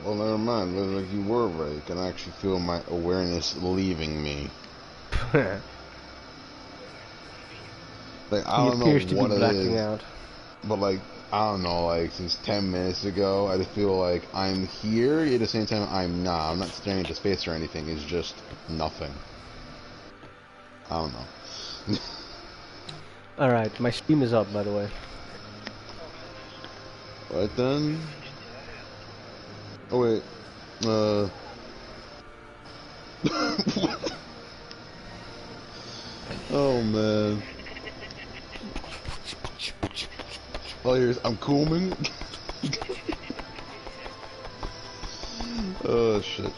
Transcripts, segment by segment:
Well, never mind. Like you were right. I can actually feel my awareness leaving me. Like I He don't know appears to be what it blacking is, out. but like I don't know. Like since 10 minutes ago, I just feel like I'm here. At the same time, I'm not. I'm not staring into space or anything. It's just nothing. I don't know. Alright, my stream is up, by the way. Right then. Oh wait. Oh man. Oh, here's I'm cooming. Oh shit.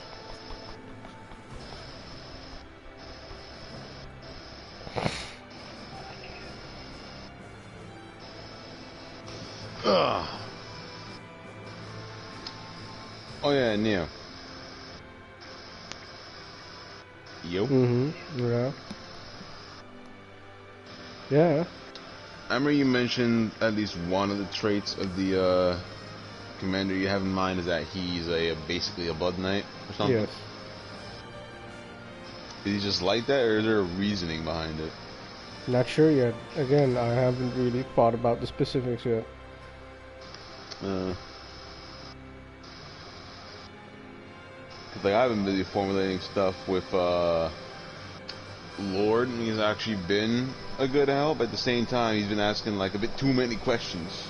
Ugh. Oh yeah, Neo. Yo. Yeah. Yeah. I remember you mentioned at least one of the traits of the commander you have in mind is that he's basically a Blood Knight or something. Yes. Is he just like that, or is there a reasoning behind it? Not sure yet. Again, I haven't really thought about the specifics yet. Cause like I've been busy formulating stuff with Lord, and he's actually been a good help. At the same time, he's been asking like a bit too many questions.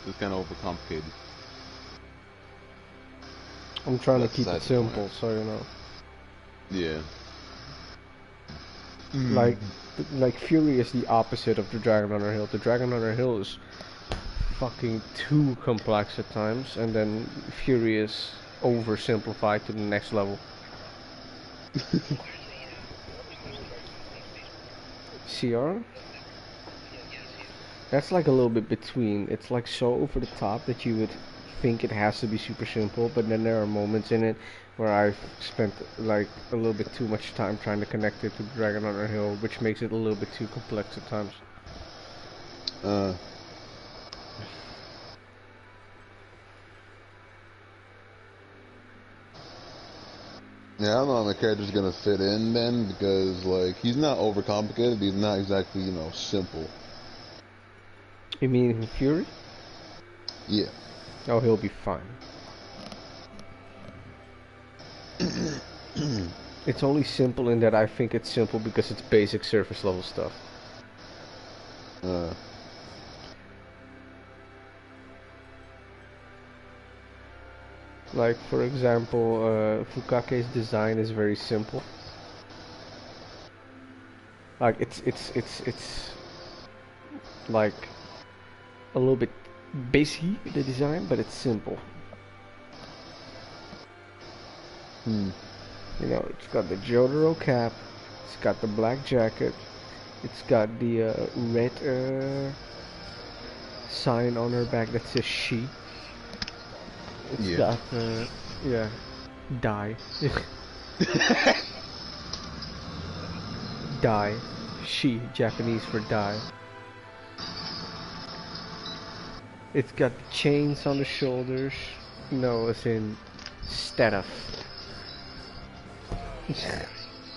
It's kind of overcomplicated. I'm trying to keep it simple, so you know. Yeah. Like Fury is the opposite of the Dragon Hunter Hill. The Dragon Hunter Hill is fucking too complex at times, and then Fury is oversimplified to the next level. CR? That's like a little bit between. It's like so over the top that you would think it has to be super simple, but then there are moments in it where I've spent like a little bit too much time trying to connect it to Dragon Hunter Hill, which makes it a little bit too complex at times. Yeah, I don't know how my character's gonna fit in then, because like he's not overcomplicated, but he's not exactly, you know, simple. You mean Fury? Yeah. Oh, he'll be fine. It's only simple in that I think it's simple because it's basic surface level stuff. Like for example, Fukake's design is very simple. Like it's like a little bit basic, the design, but it's simple. You know, it's got the Jotaro cap, it's got the black jacket, it's got the red sign on her back that says she. It's got yeah, die. Die. She, Japanese for die. It's got chains on the shoulders. No, as in staff.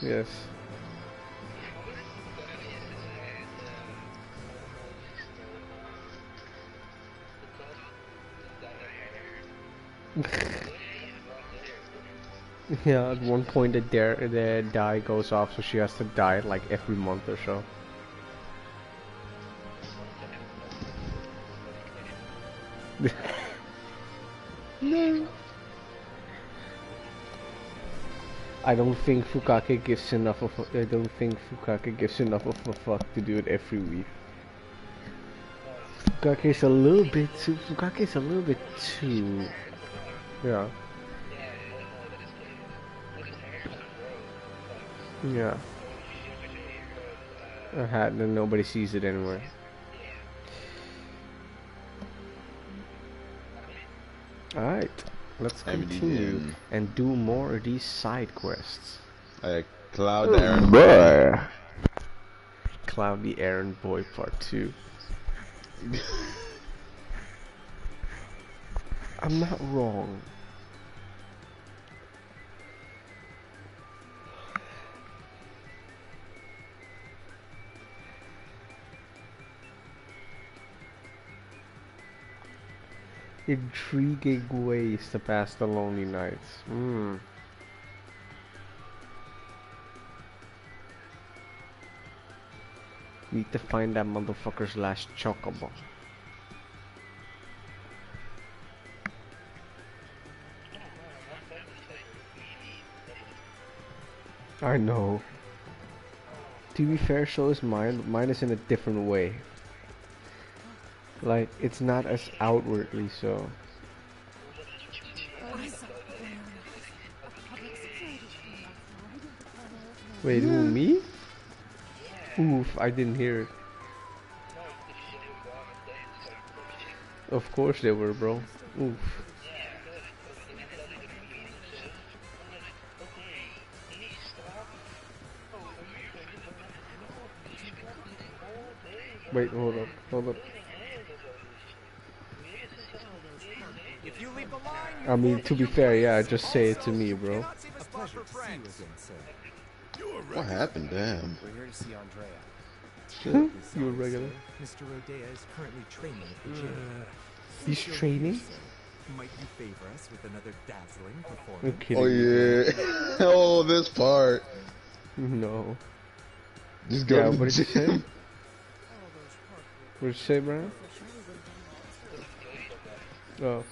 Yes. Yeah, at one point the die goes off, so she has to die like every month or so. No. I don't think Fukake gives enough of a, I don't think Fukake gives enough of a fuck to do it every week. Fukake's a little bit too yeah. Yeah. A hat and nobody sees it anywhere. Alright, let's continue and do more of these side quests. Cloud Aaron. Clown the Errand Boy Part 2. I'm not wrong. Intriguing ways to pass the lonely nights. Need to find that motherfucker's last chocobo. I know. To be fair, so is mine. Mine is in a different way. Like, it's not as outwardly so. Wait, who, me? Oof, I didn't hear it. Of course they were, bro. Oof. Wait, hold up, hold up. I mean, to be fair, yeah, just say it to me, bro. What happened to him? We're here to see Andrea. You were regular. Mr. Rodea is currently training at the gym. He's training? Might you favor us with another dazzling performance? You're kidding Oh yeah. Oh, this part. No. Just go. Yeah, to what did you the say? gym. What did you say, Brian? Oh.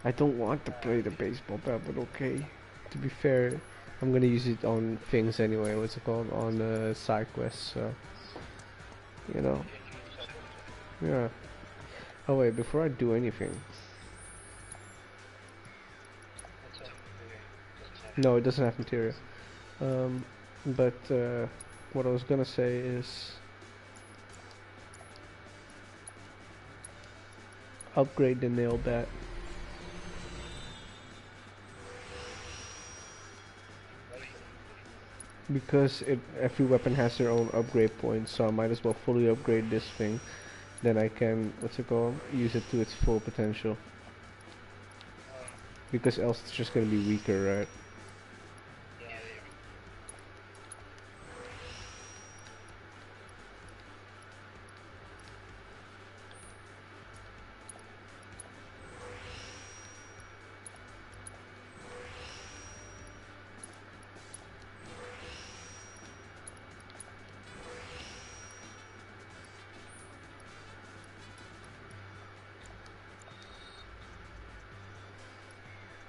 I don't want to play the baseball bat, but okay. To be fair, I'm gonna use it on things anyway. What's it called? On side quests, so you know. Yeah. Oh wait, before I do anything. No, it doesn't have material. But what I was gonna say is upgrade the nail bat. Because every weapon has their own upgrade points, so I might as well fully upgrade this thing. Then I can, what's it called, use it to its full potential. Because else it's just gonna be weaker, right?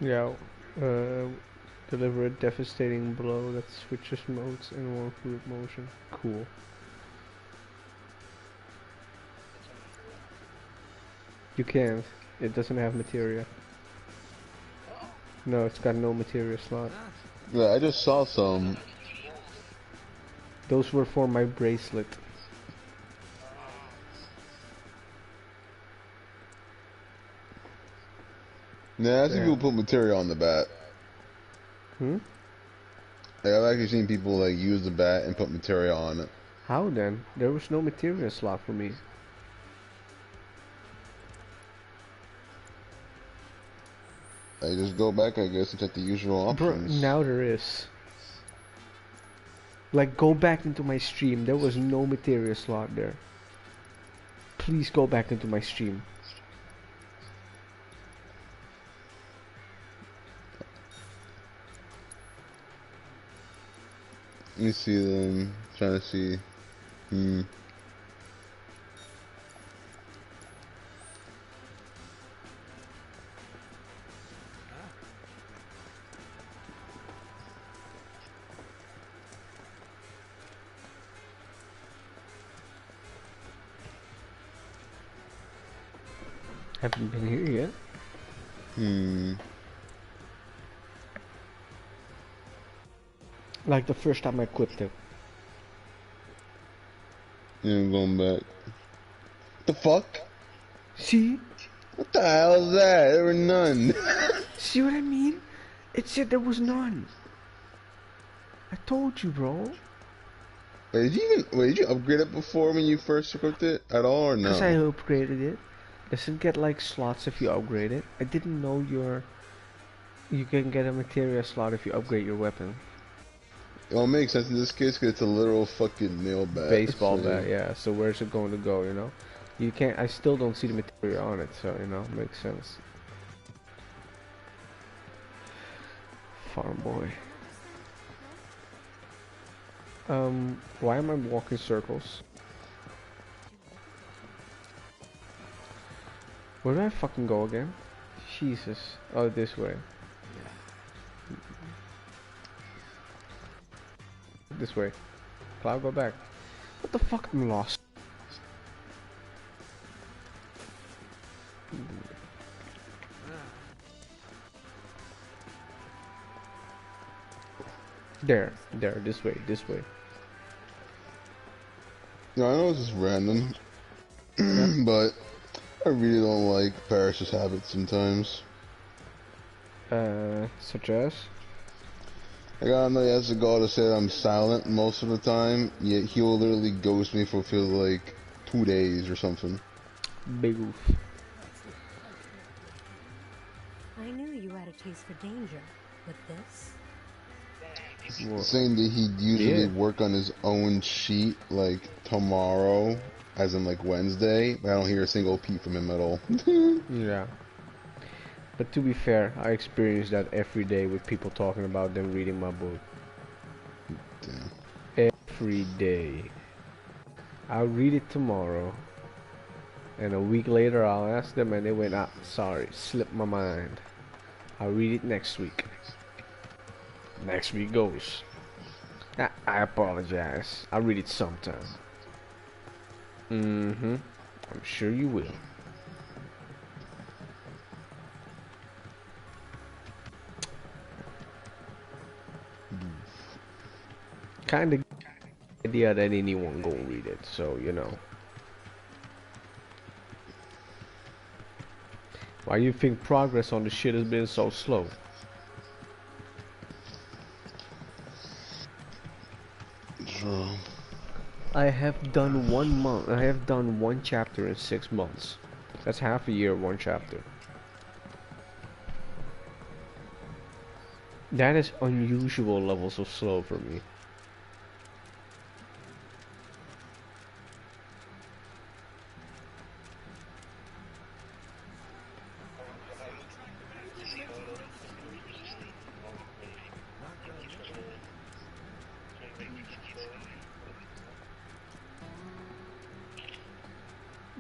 Yeah, deliver a devastating blow that switches modes in one fluid motion. Cool. You can't. It doesn't have materia. No, it's got no materia slot. Yeah, I just saw some. Those were for my bracelet. Nah, I've seen Yeah. people put material on the bat. Hmm? Like, I've actually seen people like use the bat and put material on it. How then? There was no materia slot for me. I just go back, I guess, and check the usual Bro, options. now there is. Like, go back into my stream. There was no materia slot there. Please go back into my stream. Let me see them. Trying to see. Haven't been here yet. Like the first time I equipped it. Yeah, I'm going back. What the fuck? See? What the hell is that? There were none. See what I mean? It said there was none. I told you, bro. Did you upgrade it before when you first equipped it at all, or Because I no? upgraded it. Does it get like slots if you upgrade it? I didn't know you can get a materia slot if you upgrade your weapon. It makes sense in this case because it's a literal fucking nail bat. Baseball So, yeah. bat, yeah. So where's it going to go, you know? You can't, I still don't see the materia on it, so, you know, makes sense. Farm boy. Why am I walking circles? Where do I fucking go again? Jesus. Oh, this way. This way. Cloud, go back. What the fuck? I'm lost. There, this way, this way. No, I know this is random, but I really don't like Parrish's habits sometimes. Such as? I gotta know he has the gall to say that I'm silent most of the time, yet he'll literally ghost me for feels like 2 days or something. Big oof. I knew you had a taste for danger, but this? Saying that he'd usually work on his own sheet like tomorrow, as in like Wednesday, but I don't hear a single peep from him at all. Yeah. But to be fair, I experience that every day with people talking about them reading my book. Damn. Every day. I'll read it tomorrow. And a week later I'll ask them and they went, ah, sorry, slipped my mind. I'll read it next week. Next week goes. I apologize. I'll read it sometime. I'm sure you will. Kinda idea that anyone gonna read it, so you know. Why you think progress on the shit has been so slow? So, I have done 1 month. I have done 1 chapter in 6 months. That's half a year, 1 chapter. That is unusual levels of slow for me.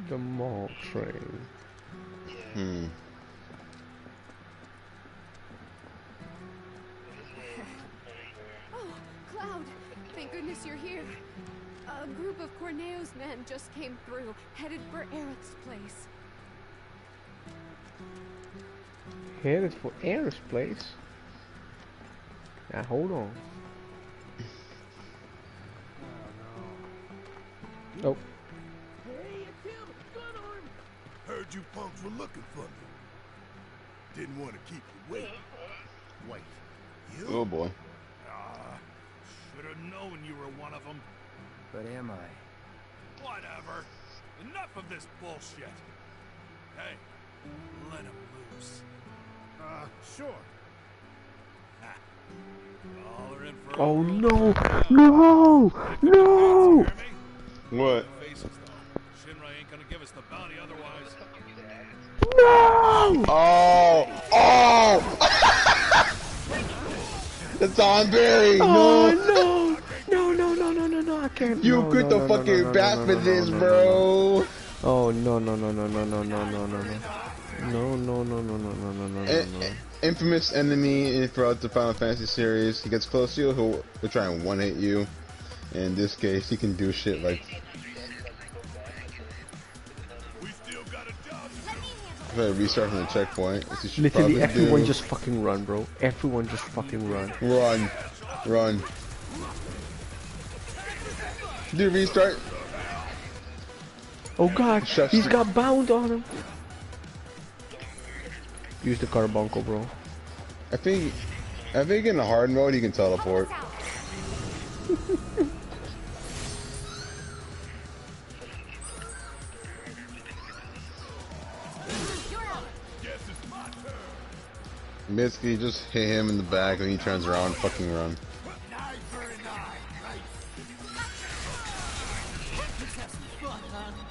The mall train. Oh, Cloud! Thank goodness you're here. A group of Corneo's men just came through, headed for Eric's place. Headed for Eric's place? Now hold on. Oh. Hey, it's him! Gun arm! Heard you punks were looking for me. Didn't want to keep you waiting. Wait, you? oh boy. Should have known you were one of them. But am I? Whatever. Enough of this bullshit. Hey, let him loose. Sure. Ha. Y'all are in for Oh a world no! of No! No! Hear me? What? Faces, though. Shinra ain't gonna give us the bounty otherwise. No! Oh! Oh! It's on Barry! Oh No! no! I can't. You no, quit no, the no, fucking no, bat no, for no, this, no, bro! Oh no! No! Infamous enemy throughout the Final Fantasy series. He gets close to you, he'll try and one-hit you. In this case, he can do shit like... We still got a job to do. If I restart from the checkpoint, as you should Literally, probably everyone do. just fucking run, bro. Everyone just fucking run. Run. Run. Do restart. Oh god, Chef's he's the- got bound on him. Use the carbuncle, bro. I think in the hard mode, he can teleport. Basically, just hit him in the back and he turns around and fucking run.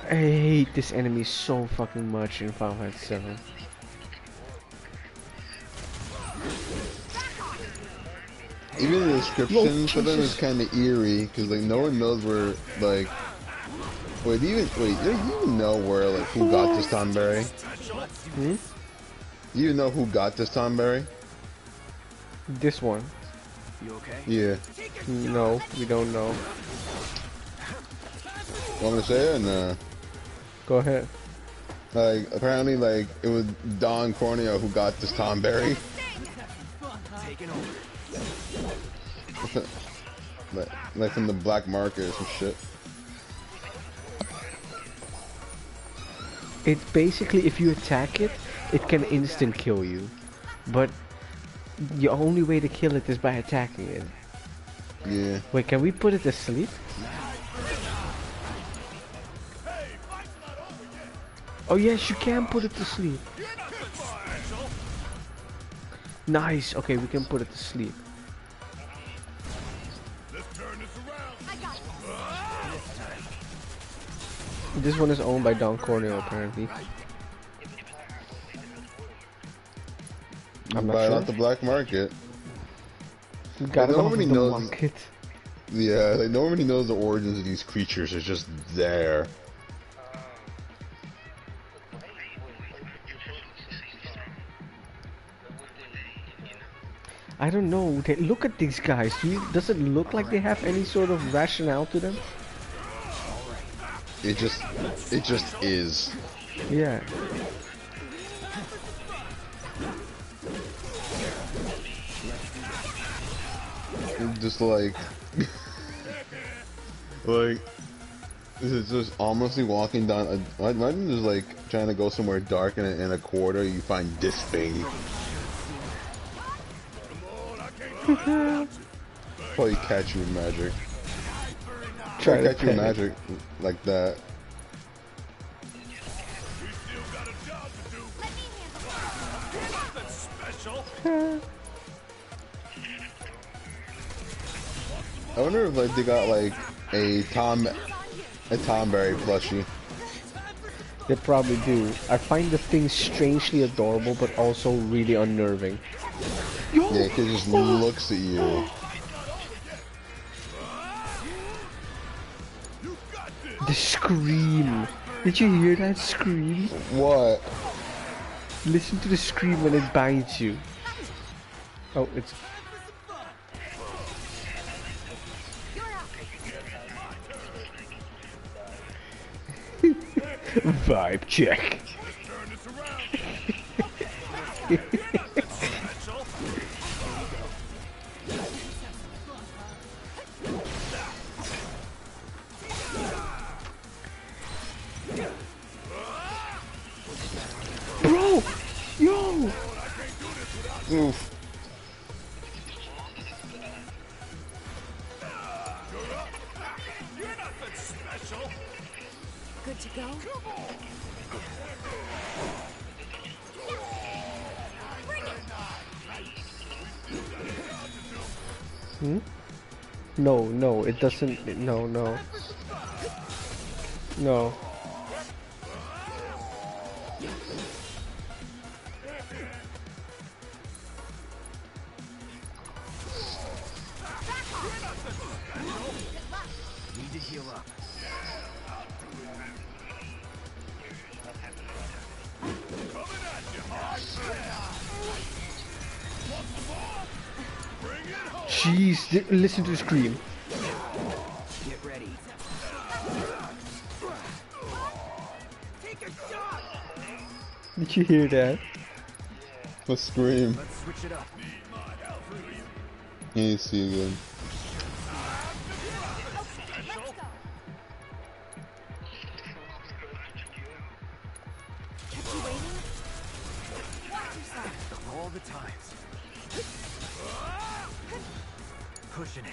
I hate this enemy so fucking much in Final Fantasy 7. Even the description for them is kind of eerie because like no one knows where like. Wait, do you even know where like who got this Tonberry? Hmm? Do you even know who got this Tonberry? This one. You okay? Yeah. No, we don't know. Want me to say it? No. Go ahead. Like apparently, like it was Don Corneo who got this Tonberry. Taking over. like from the black market or some shit. It basically, if you attack it, it can instant kill you. But the only way to kill it is by attacking it. Yeah. Wait, can we put it to sleep? Oh yes, you can put it to sleep. Nice. Okay, we can put it to sleep. This one is owned by Don Corneo, apparently. I'm not Buy it sure. off the black market. We got it off Nobody the knows. market. Yeah, like nobody knows the origins of these creatures. It's just there. I don't know. Look at these guys. Does it look like they have any sort of rationale to them? It just is. Yeah. Just like, like, this is just almost like walking down. Imagine just like trying to go somewhere dark in a corridor. You find this thing. Probably catch you with magic. Try to catch you with magic like that. I wonder if like they got like a Tomberry plushie. They probably do. I find the thing strangely adorable, but also really unnerving. Yeah, it just looks at you. The scream. Did you hear that scream? What? Listen to the scream when it bites you. Oh, it's... Vibe check. Bro! Yo! Oof. Good to go? Hmm? No, no, it doesn't. No, no. No. Need to heal up. Jeez, listen to the scream. Get ready. Take a shot. Did you hear that? A scream. Let's switch it up. You see again. Kept you waiting? Watch yourself. Of all the times. Pushing it.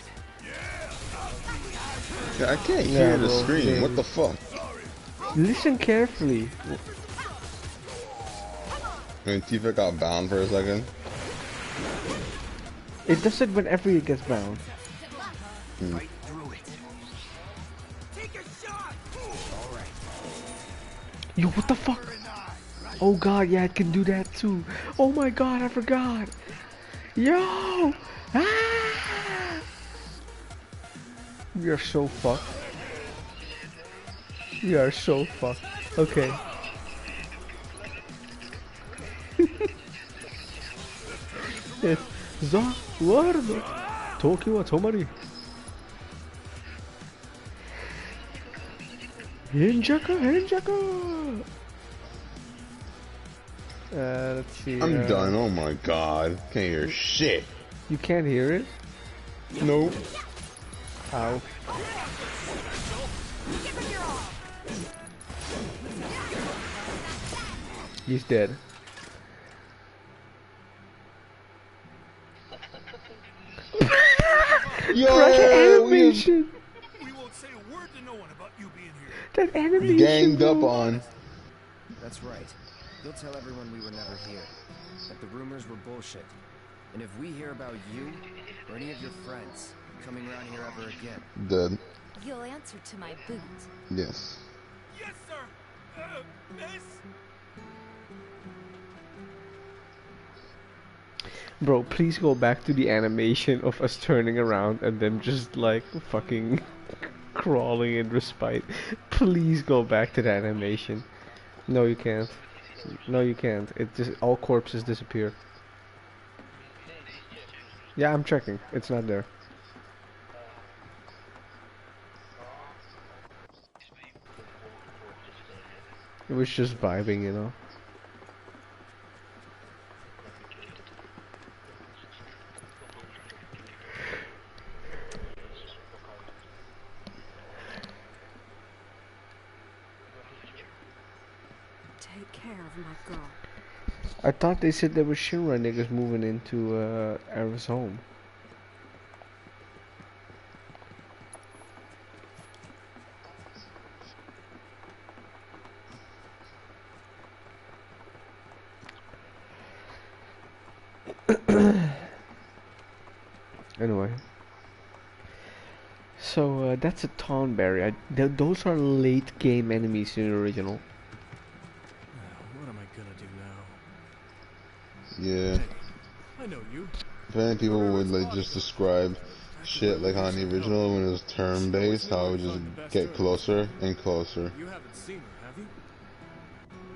Yeah, I can't Yeah, hear the bro, scream. yeah. What the fuck? Listen carefully. I mean, Tifa got bound for a second. It does it whenever it gets bound. Right through it. Take a shot. All right. Yo, what the fuck? Oh god, yeah, it can do that too. Oh my god, I forgot. Yo! Ah! We are so fucked. We are so fucked. Okay. Yes. Za, guarda. Tokyo wa tomari. Hinjaka, Hinjaka. Let's see. I'm done. Oh my god. Can't hear shit. You can't hear it? Nope. Ow. He's dead. Yo, Animation! We won't say a word to no one about you being here. That we animation! ganged up bro. on. That's right. You'll tell everyone we were never here. That the rumors were bullshit. And if we hear about you or any of your friends coming around here ever again, Dead. You'll answer to my boot. Yes. Yes, sir. Miss. Bro, please go back to the animation of us turning around and them just like fucking crawling in respite. Please go back to the animation. No, you can't. No, you can't. It just all corpses disappear. Yeah, I'm checking. It's not there. It was just vibing, you know. Take care of my girl. I thought they said there were Shinra niggas moving into Era's home. Anyway. So that's a Tonberry. Those are late game enemies in the original. What am I gonna do now? Yeah. I know you. If any people would like just describe shit like on the original when it was turn-based, how it would just get closer and closer. You haven't seen her, have you?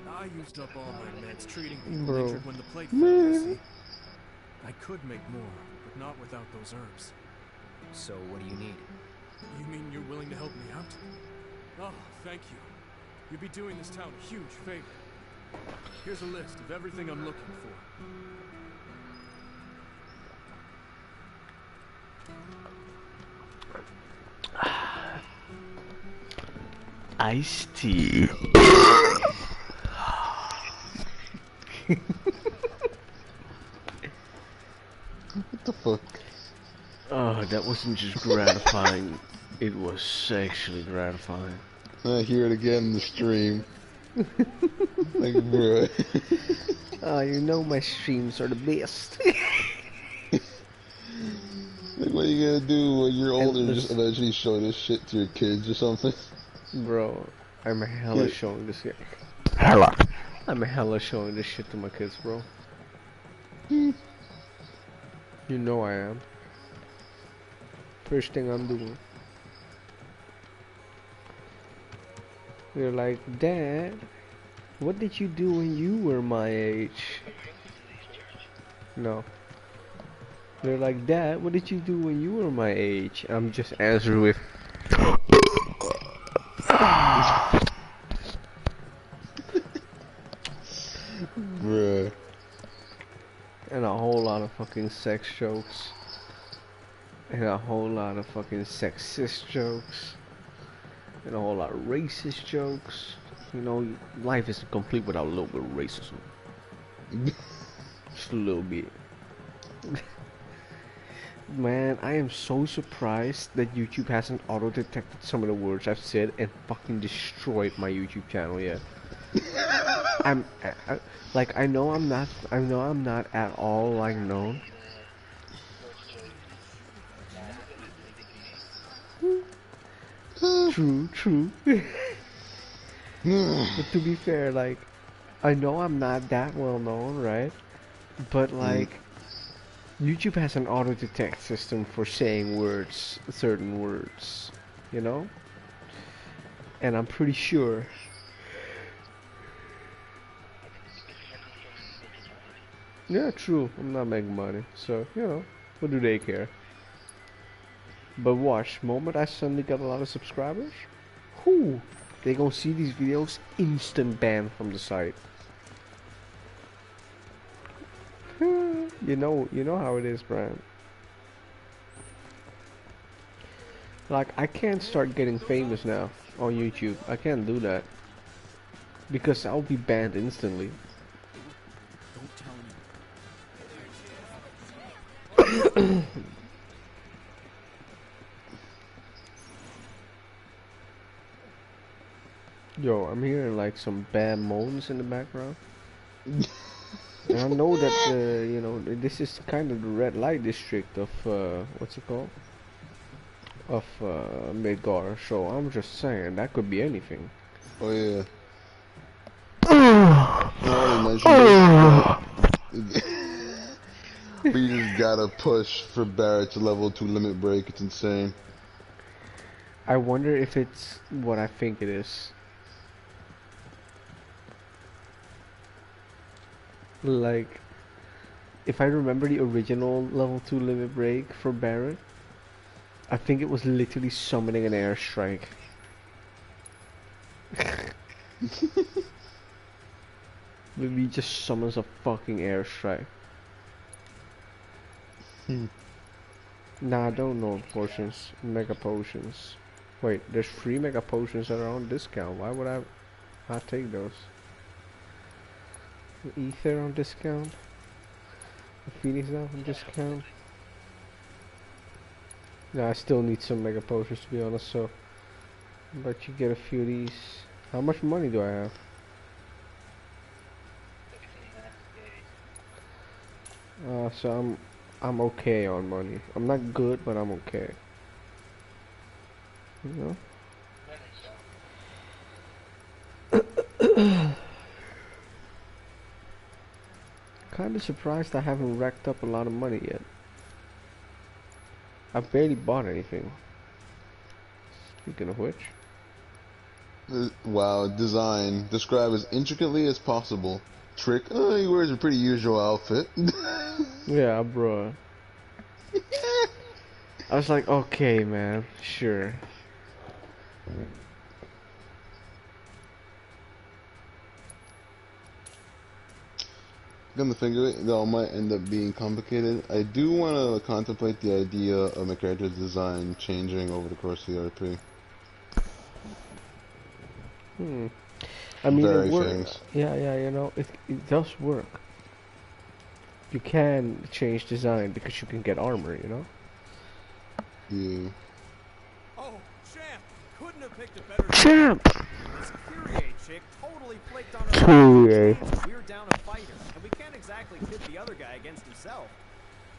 I used up all my meds treating people Bro. injured when the plague fell, you see. I could make more, but not without those herbs. so what do you need? You mean you're willing to help me out? Oh, thank you. You'd be doing this town a huge favor. Here's a list of everything I'm looking for. Iced tea. What the fuck? Oh, that wasn't just gratifying. It was sexually gratifying. I hear it again in the stream. Like, bruh. Oh, you know my streams are the best. Like, what are you gonna do when you're older? Endless. Just eventually show this shit to your kids or something? Bro, I'm hella Yeah. showing this shit. Hella. I'm hella showing this shit to my kids, bro. Hmm. You know I am. First thing I'm doing. They're like, Dad, what did you do when you were my age? No. They're like, Dad, what did you do when you were my age? I'm just answering with Bruh. and a whole lot of fucking sex jokes. And a whole lot of fucking sexist jokes. And a whole lot of racist jokes. You know, life isn't complete without a little bit of racism. Just a little bit. Man, I am so surprised that YouTube hasn't auto-detected some of the words I've said and fucking destroyed my YouTube channel yet. like I know I'm not at all like known. True, true. But to be fair, like I know I'm not that well known, right? But Mm. like YouTube has an auto detect system for saying words, certain words, you know? And I'm pretty sure. Yeah, true. I'm not making money, so you know, what do they care? But watch, moment I suddenly got a lot of subscribers, whoo, they gonna see these videos, instant ban from the site. You know how it is, Brian. Like I can't start getting famous now on YouTube. I can't do that because I'll be banned instantly. Don't tell me. Yo, I'm hearing like some bad moans in the background. And I know that, you know, this is kind of the red light district of, what's it called? Of, Midgar. So I'm just saying, that could be anything. Oh yeah. I already mentioned this, but we just gotta push for Barrett to level 2 limit break. It's insane. I wonder if it's what I think it is. Like, if I remember the original level 2 limit break for Barrett, I think it was literally summoning an airstrike. Maybe he just summons a fucking airstrike. Nah, I don't know potions. Mega potions. Wait, there's 3 mega potions that are on discount. Why would I not take those? Ether on discount. The Phoenix now on discount. Yeah, I still need some mega potions to be honest, so but you get a few of these. How much money do I have? So I'm okay on money. I'm not good, but I'm okay. You know? Kinda surprised I haven't racked up a lot of money yet. I've barely bought anything. Speaking of which. Wow, design. Describe as intricately as possible. Trick. Oh, he wears a pretty usual outfit. Yeah, bro. I was like, okay, man, sure. Come to think of it, though, it might end up being complicated. I do want to contemplate the idea of my character's design changing over the course of the RP. I mean, it Very works. things. Yeah, you know, it does work. You can change design because you can get armor, you know? Yeah. Oh, champ! Couldn't have picked a better Champ! This Kyrie chick totally flaked on us. Kyrie. We're down a fighter, and we can't exactly pit the other guy against himself.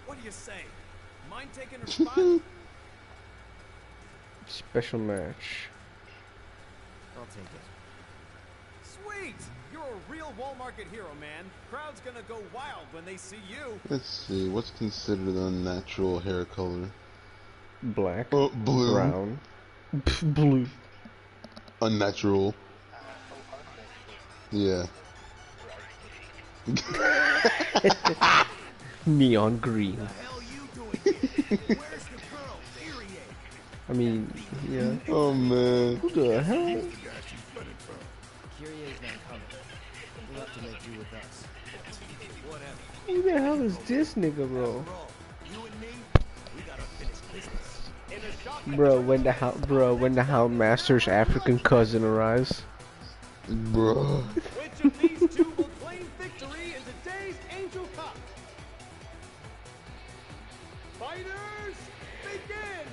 What do you say? Mind taking her spot? Special match. I'll take it. Sweet! You're a real Wall Market hero, man. Crowd's gonna go wild when they see you. Let's see, what's considered a natural hair color? Black. Oh, blue. Brown. Blue. Unnatural. Yeah. Neon green. Hell you doing here? Where's the girl? Kyrie? I mean, yeah. Oh man. Who the hell? The guy she's running from. Kyrie's not coming. We'll have to make do with us. Whatever. Who the hell is this nigga, bro? Roll. You and me, we gotta finish business. In a shot. When the Houndmaster's African cousin arrives. Bruh. Which of these two will claim victory in today's Angel Cup? Fighters, begin!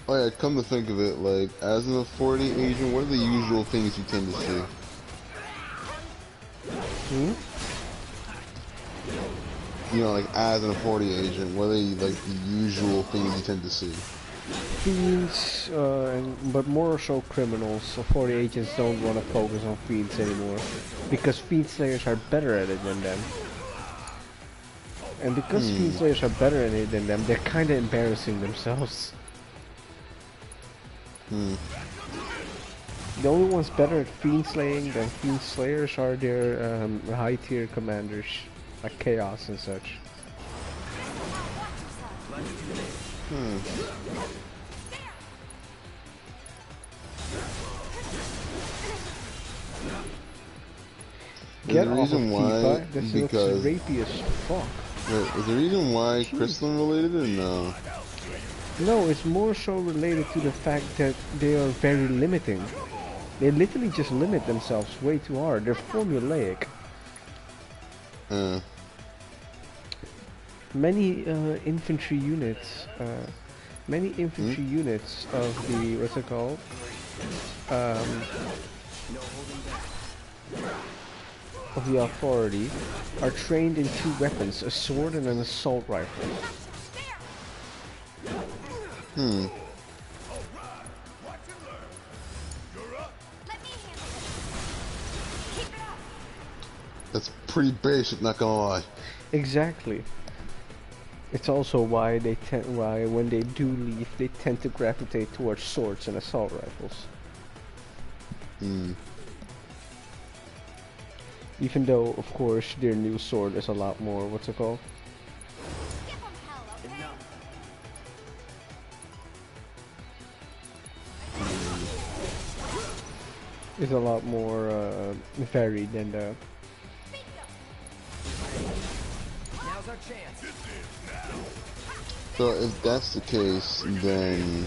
Oh yeah, come to think of it, like, as an authority agent, what are the usual things you tend to see? Hmm? You know, like, as an authority agent, what are like the usual things you tend to see? Fiends, but more so criminals. Authority agents don't want to focus on fiends anymore, because fiend slayers are better at it than them. And because fiend slayers are better at it than them, they're kind of embarrassing themselves. The only ones better at fiend slaying than fiend slayers are their high tier commanders, like Chaos and such. There's Get a off of reason why, Tifa, this looks because... rapey as fuck. Wait, is the reason why crystalline related or no? No, it's more so related to the fact that they are very limiting. They literally just limit themselves way too hard. They're formulaic. Many infantry units, of the, what's it called? Of the authority are trained in two weapons, a sword and an assault rifle. That's pretty basic, not gonna lie. Exactly. It's also why why when they do leave, they tend to gravitate towards swords and assault rifles. Even though, of course, their new sword is a lot more, what's it called? Is a lot more varied than the... Now's our chance. So if that's the case, then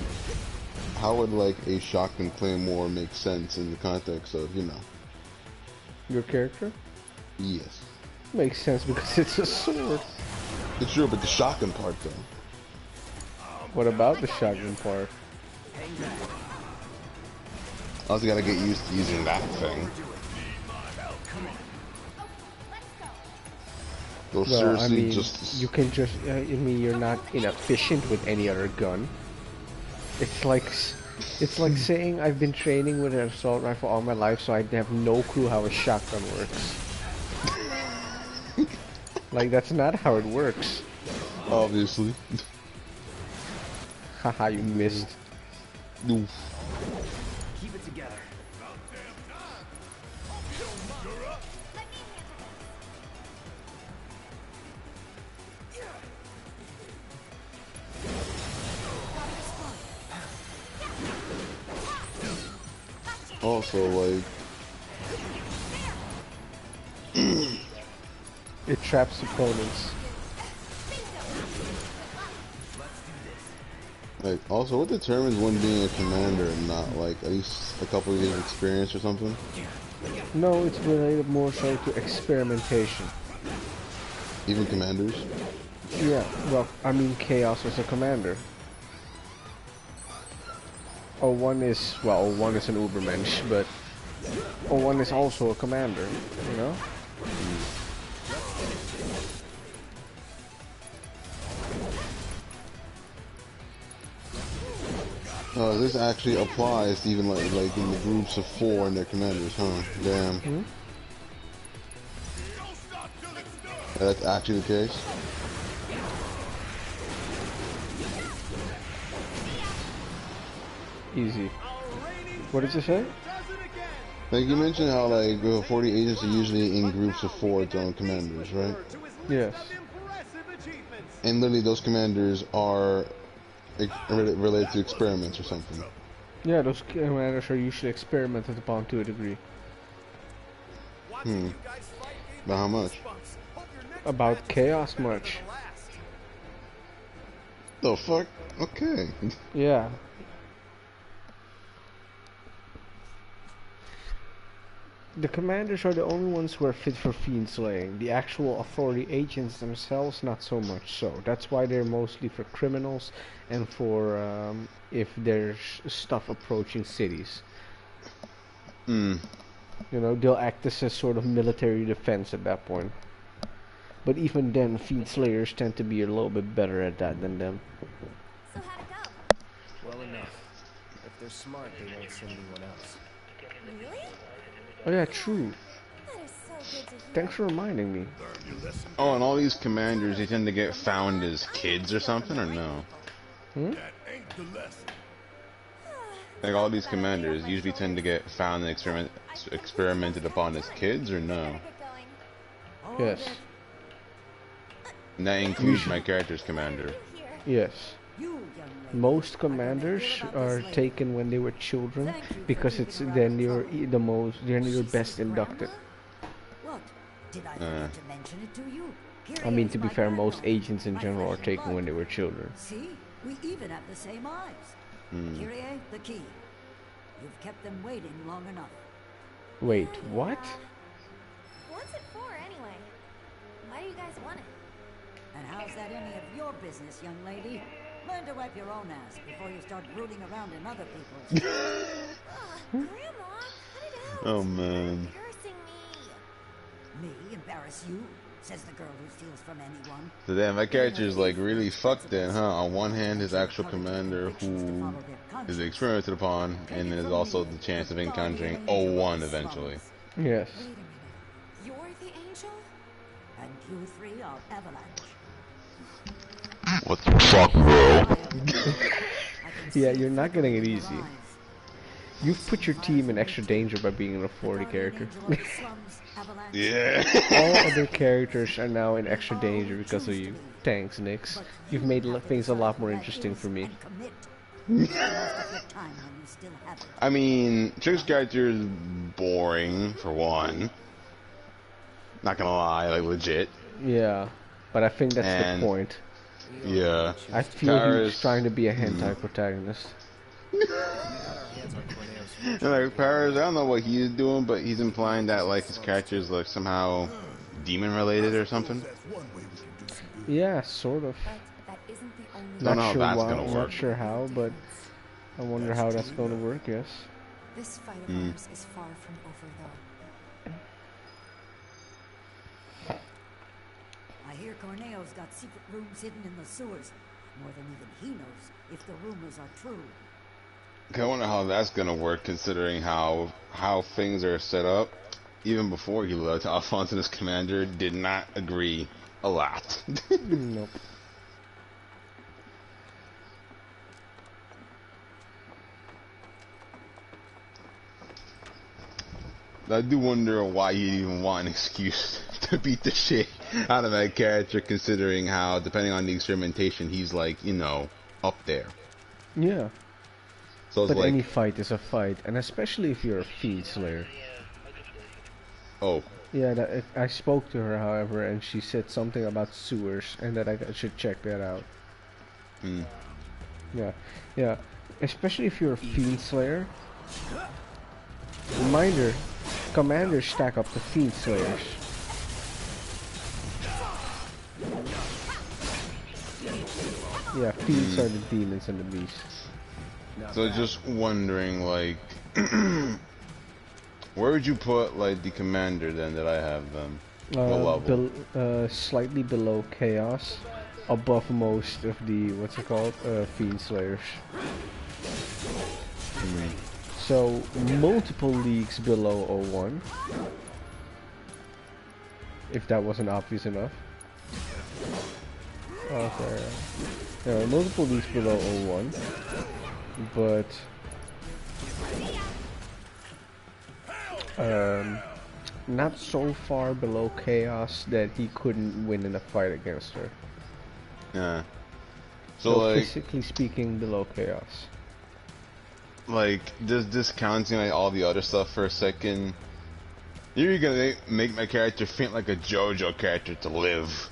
how would like a shotgun claymore make sense in the context of, you know? Your character? Yes. Makes sense because it's a sword. It's true, but the shotgun part though. What about the shotgun part? I also gotta get used to using that thing. Well, Well, I seriously, mean, just... you can just, I mean, you're not inefficient with any other gun. It's like saying I've been training with an assault rifle all my life, so I have no clue how a shotgun works. Like, that's not how it works. Obviously. Haha, you missed. Oof. Keep it together. Also, like... It traps opponents. Like, also, what determines one being a commander and not, like, at least a couple of years of experience or something? No, it's related more so to experimentation. Even commanders? Yeah, well, I mean, Chaos is a commander. O1 is, well, O1 is an Ubermensch, but O1 is also a commander, you know? This actually applies to even like in the groups of 4 and their commanders, huh? Damn. Yeah, that's actually the case. Easy. What did you say? Like you mentioned how like 40 agents are usually in groups of 4 with their own commanders, right? Yes. And literally those commanders are related to experiments or something. Yeah, those commanders are usually experimented upon to a degree. But how much? About Chaos much. The fuck? Okay. Yeah. The commanders are the only ones who are fit for fiend slaying. The actual authority agents themselves, not so much so. That's why they're mostly for criminals and for if there's stuff approaching cities. Hmm. You know, they'll act as a sort of military defense at that point. But even then, fiend slayers tend to be a little bit better at that than them. So how'd it go? Well enough. If they're smart, they won't send anyone else. Really? Oh yeah, true. That is so good to hear. Thanks for reminding me. Learn your lesson. Oh, and all these commanders, they tend to get found as kids or something, or no? That ain't the lesson. Like all these commanders usually tend to get found and experimented upon as kids, or no? Get going. Yes. And that includes my character's commander. Yes. Most commanders are taken when they were children because it's then you're you're best inducted. What? Did I forget to mention it to you? I mean, to be fair, most agents in general are taken when they were children. See? We even have the same eyes. Kyrie, the key. You've kept them waiting long enough. Wait, what? What's it for anyway? Why do you guys want it? And how's that any of your business, young lady? Learn to wipe your own ass before you start rooting around in other people's. Grandma, cut it out. Oh man. Embarrassing me. Me embarrass you? Says the girl who steals from anyone. So damn, my character is like really fucked then, huh? On one hand, his actual commander, who is experimented upon, and there's also the chance of encountering 01 eventually. Yes. Wait a minute. You're the angel? And you three are Avalanche. What the fuck, bro? Yeah, you're not getting it easy. You've put your team in extra danger by being an authority character. Yeah. All other characters are now in extra danger because of you. Thanks, Nix. You've made things a lot more interesting for me. I mean, Trick's character is boring, for one. Not gonna lie, like legit. Yeah, but I think that's the point. Yeah. I feel he's trying to be a hentai protagonist. And like Paris, I don't know what he's doing, but he's implying that like his character is like somehow demon related or something. Yeah, sort of. But that isn't the only Don't know how Not sure that's why, gonna work. not sure how, but I wonder how that's going to work, yes. This fight of ours is far from over though. I hear Corneo's got secret rooms hidden in the sewers. More than even he knows if the rumors are true. I wonder how that's gonna work, considering how things are set up. Even before he left, Alphonse and his commander did not agree a lot. Nope. I do wonder why he even want an excuse to beat the shit out of that character, considering how, depending on the experimentation, he's like, you know, up there. Yeah. So it's But like, any fight is a fight, and especially if you're a fiend slayer. oh, Yeah, I spoke to her, however, and she said something about sewers, and that I should check that out. Yeah. Especially if you're a fiend slayer. Reminder, commanders stack up to fiend slayers. Yeah, fiends are the demons and the beasts. so just wondering, like, where would you put, like, the commander, then, that I have, then? What level? Slightly below chaos, above most of the fiend slayers. So multiple leagues below 01, if that wasn't obvious enough. Okay, yeah, multiple leagues below 01, but not so far below chaos that he couldn't win in a fight against her. Yeah. So like, physically speaking, below chaos. like, just discounting like all the other stuff for a second, you're gonna make my character think like a JoJo character to live.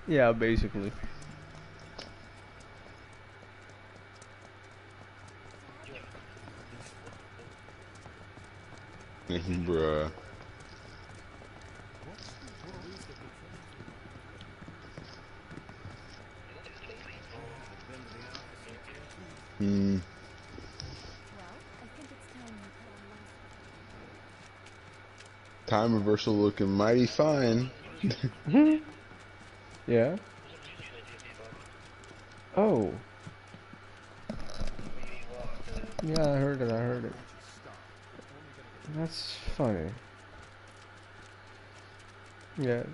Yeah, basically. Bruh. Hmm. Time reversal looking mighty fine. Yeah. Oh. Yeah, I heard it. I heard it. That's funny. Yeah.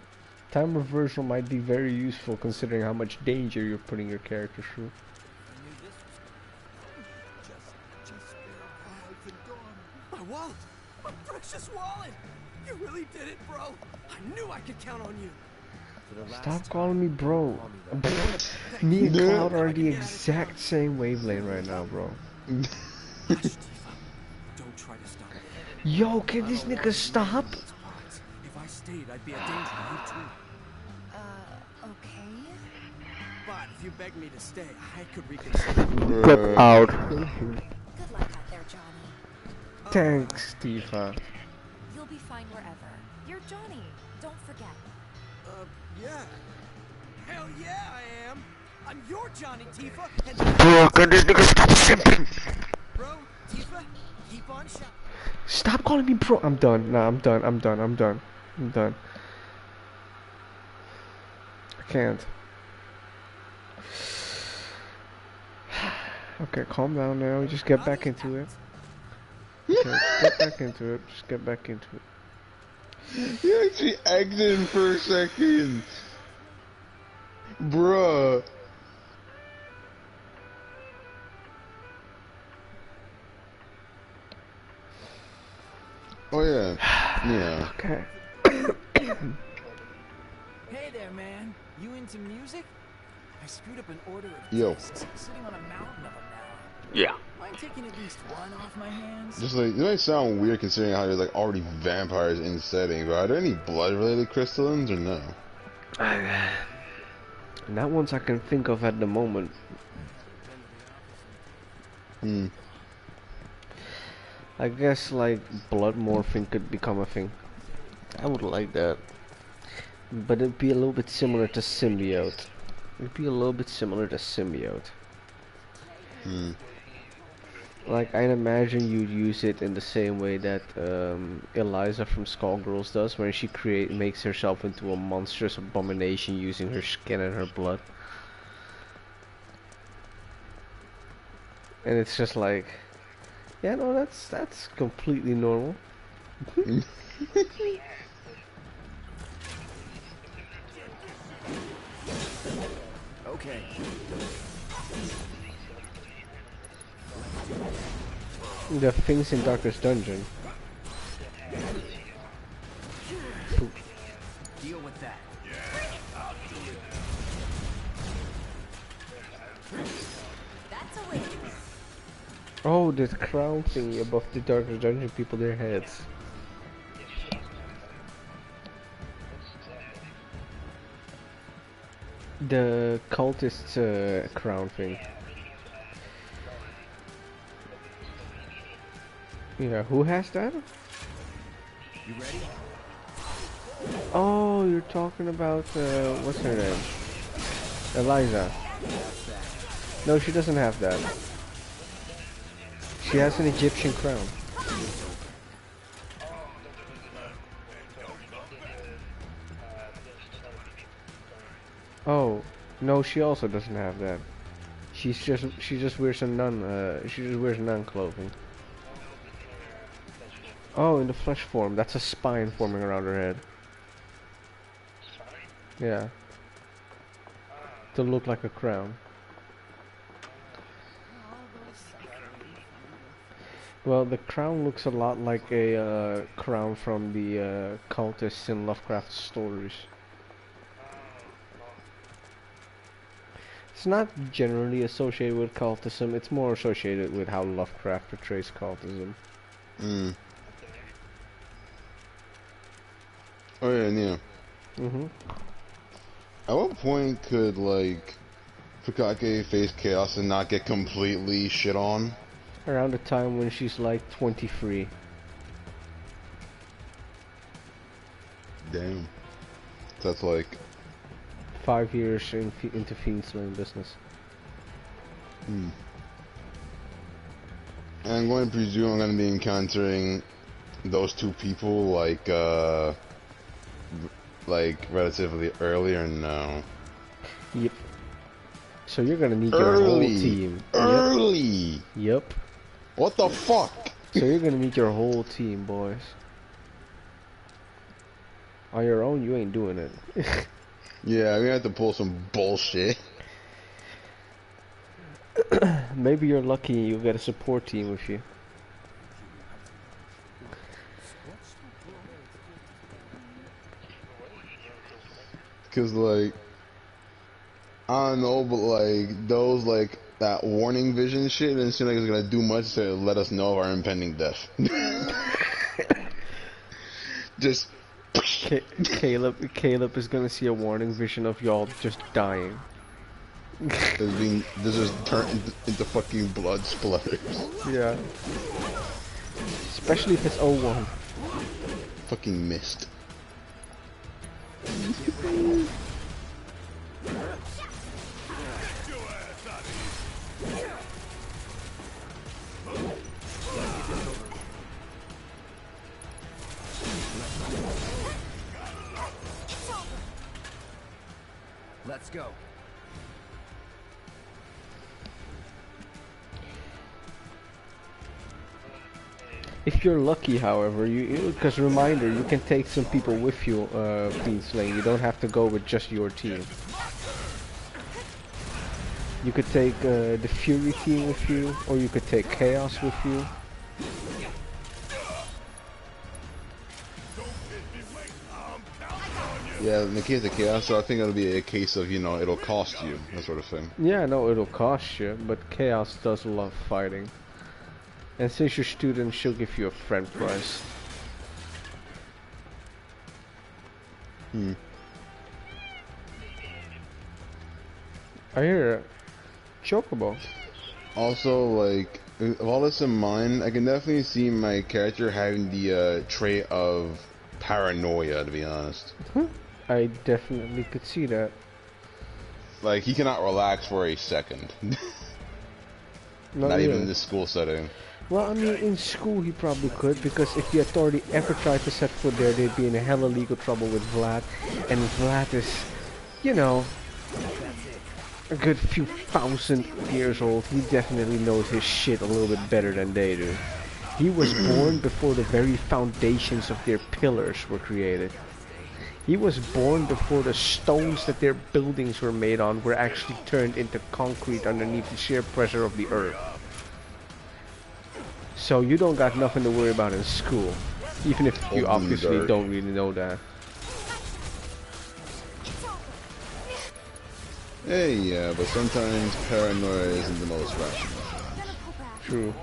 Time reversal might be very useful considering how much danger you're putting your character through. My wallet! My precious wallet! You really did it, bro! I knew I could count on you! Stop calling me bro. Me and Cloud are on the exact same wavelength right now, bro. Don't try to stop me. Yo, can this nigga stop? If I stayed, I'd be a danger to you too. Okay. But if you begged me to stay, I could reconsider. Get out. Good luck out there, Johnny. Thanks, Tifa. You'll be fine wherever. You're Johnny. Don't forget. Yeah. Hell yeah, I am. I'm your Johnny, Tifa. And Bro, can this nigga stop simping? bro, Tifa, keep on shouting. Stop calling me bro. I'm done. Nah, I'm done. I'm done. I can't. Okay, calm down now. Just get back into it. Okay, get back into it. Just get back into it. You actually exited for a second. Bruh. Oh yeah. Yeah. Okay. Hey there, man. You into music? I screwed up an order of Yo. discs, sitting on a mountain of them now. Yeah. Mind taking at least one off my hands? Just like, it might sound weird considering how you're like already vampires in setting, but are there any blood-related crystallines or no? Not ones I can think of at the moment. Hmm. I guess like blood morphing could become a thing. I would like that. But it'd be a little bit similar to symbiote. Hmm. Like I'd imagine you'd use it in the same way that Eliza from Skullgirls does, when she makes herself into a monstrous abomination using her skin and her blood. And it's just like, yeah, no, that's completely normal. Okay. The things in Darkest Dungeon. Deal with that. That's a win. Oh, the crown thingy above the Darkest Dungeon people, their heads. The cultist crown thing. Yeah, who has that? You ready? Oh, you're talking about, what's her name? Eliza. No, she doesn't have that. She has an Egyptian crown. Oh, no, she also doesn't have that. She just wears a nun clothing. Oh, in the flesh form. That's a spine forming around her head. Yeah. To look like a crown. Well, the crown looks a lot like a crown from the cultists in Lovecraft stories. It's not generally associated with cultism, it's more associated with how Lovecraft portrays cultism. Hmm. Oh yeah, yeah. Mm-hmm. At what point could, like, Fukake face Chaos and not get completely shit on? Around the time when she's like 23. Damn. So that's like 5 years into fiend slaying business. And I'm going to presume I'm going to be encountering those two people like relatively early or no? Yep. So you're gonna need your whole team. Early. Yep. What the fuck? So you're gonna need your whole team, boys. On your own, you ain't doing it. Yeah, we have to pull some bullshit. Maybe you're lucky and you'll get a support team with you. Cause like, I don't know, but like those like that warning vision shit didn't seem like it's gonna do much to let us know of our impending death. Just Caleb is gonna see a warning vision of y'all just dying. this is turned into fucking blood splatters. Yeah. Especially if it's 01. Fucking missed. Let's go. If you're lucky, however, because reminder, you can take some people with you, Fiend Slaying. You don't have to go with just your team. You could take the Fury team with you, or you could take Chaos with you. Yeah, in the case of Chaos, so I think it'll be a case of, you know, it'll cost you, that sort of thing. Yeah, no, it'll cost you, but Chaos does love fighting. And since you're student, she'll give you a friend prize. I hear it. Chocobo. Also, like, with all this in mind, I can definitely see my character having the trait of paranoia, to be honest. I definitely could see that. Like, he cannot relax for a second. Not even in this school setting. Well, I mean, in school he probably could, because if he had already ever tried to set foot there, they'd be in a hella legal trouble with Vlad. And Vlad is, you know, a good few thousand years old. He definitely knows his shit a little bit better than they do. He was born before the very foundations of their pillars were created. He was born before the stones that their buildings were made on were actually turned into concrete underneath the sheer pressure of the earth. So you don't got nothing to worry about in school, even if you obviously don't really know that. Hey, yeah, but sometimes paranoia isn't the most rational. True.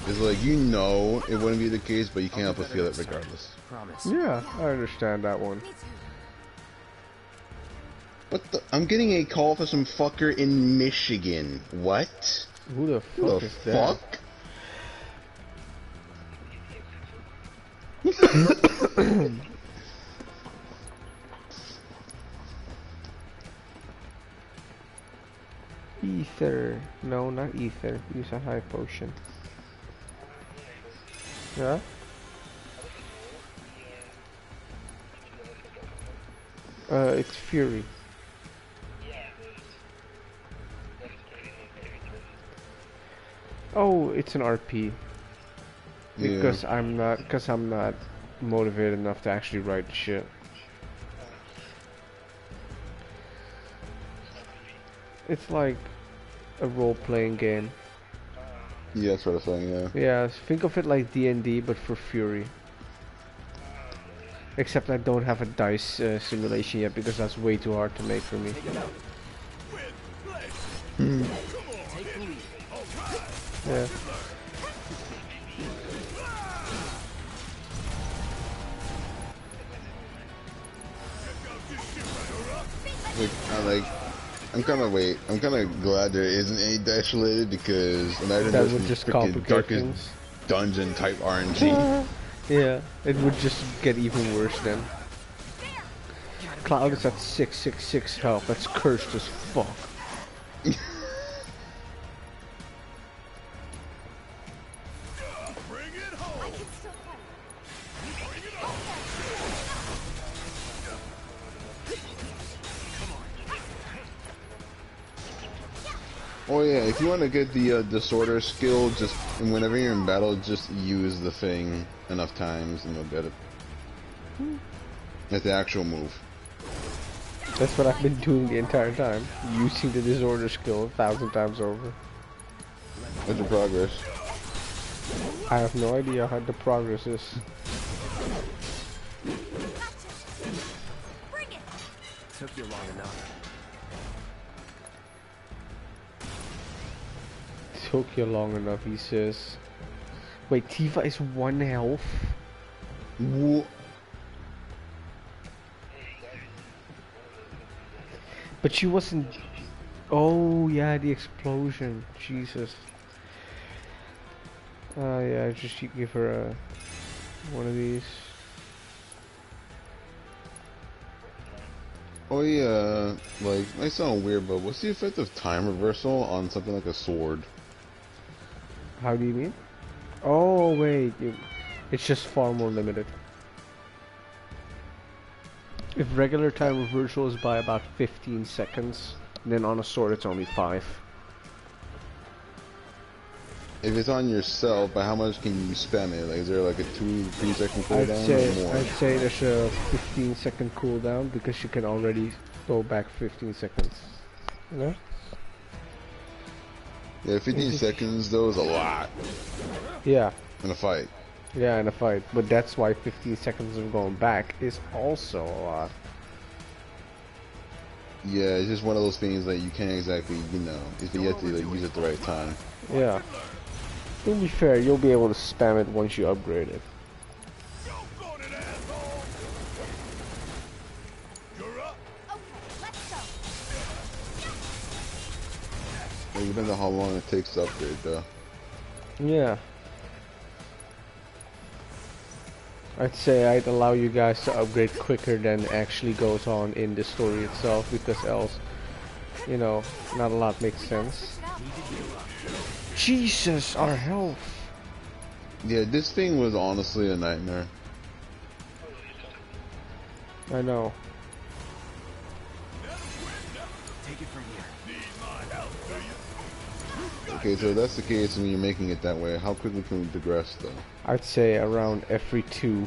It's like, you know it wouldn't be the case, but you can't help but feel it regardless. Promise. Yeah, I understand that one. What the? I'm getting a call for some fucker in Michigan. What? Who the fuck is that? Ether. No, not ether. Use a high potion. Yeah? It's Fury. Oh, it's an RP. Because I'm not motivated enough to actually write the shit. It's like a role-playing game. Yeah, sort of thing, yeah. Yeah, think of it like D&D, but for Fury. Except I don't have a dice simulation yet, because that's way too hard to make for me. Yeah. I'm kind of glad there isn't any dice related, because imagine That this would is just freaking complicate darkest things. dungeon type RNG. Yeah, it would just get even worse then. Cloud is at 666 health. That's cursed as fuck. Oh yeah, if you want to get the disorder skill, just whenever you're in battle, just use the thing enough times and you'll get it. That's the actual move. That's what I've been doing the entire time. Using the disorder skill 1,000 times over. What's your progress? I have no idea how the progress is. Took you long enough. Took you long enough, he says. Wait, Tifa is 1 health? Whoa. But she wasn't... Oh, yeah, the explosion. Jesus. Yeah, just give her one of these. Oh yeah, like, might sound weird, but what's the effect of time reversal on something like a sword? How do you mean? Oh, wait. It's just far more limited. If regular time reversal is by about 15 seconds, then on a sword it's only 5. If it's on yourself, by how much can you spam it? Like, is there like a 2-3 second cooldown or more? I'd say there's a 15-second cooldown because you can already go back 15 seconds. You know? Yeah, 15 seconds though is a lot. Yeah. In a fight. Yeah, in a fight. But that's why 15 seconds of going back is also a lot. Yeah, it's just one of those things that you can't exactly, you know, you have to like, use it at the right time. Yeah. To be fair, you'll be able to spam it once you upgrade it. It depends on how long it takes to upgrade though. Yeah. I'd say I'd allow you guys to upgrade quicker than actually goes on in the story itself, because else, you know, not a lot makes sense. Jesus, our health! Yeah, this thing was honestly a nightmare. I know. Take it from here. Okay, so if that's the case when you're making it that way, how quickly can we progress though? I'd say around every 2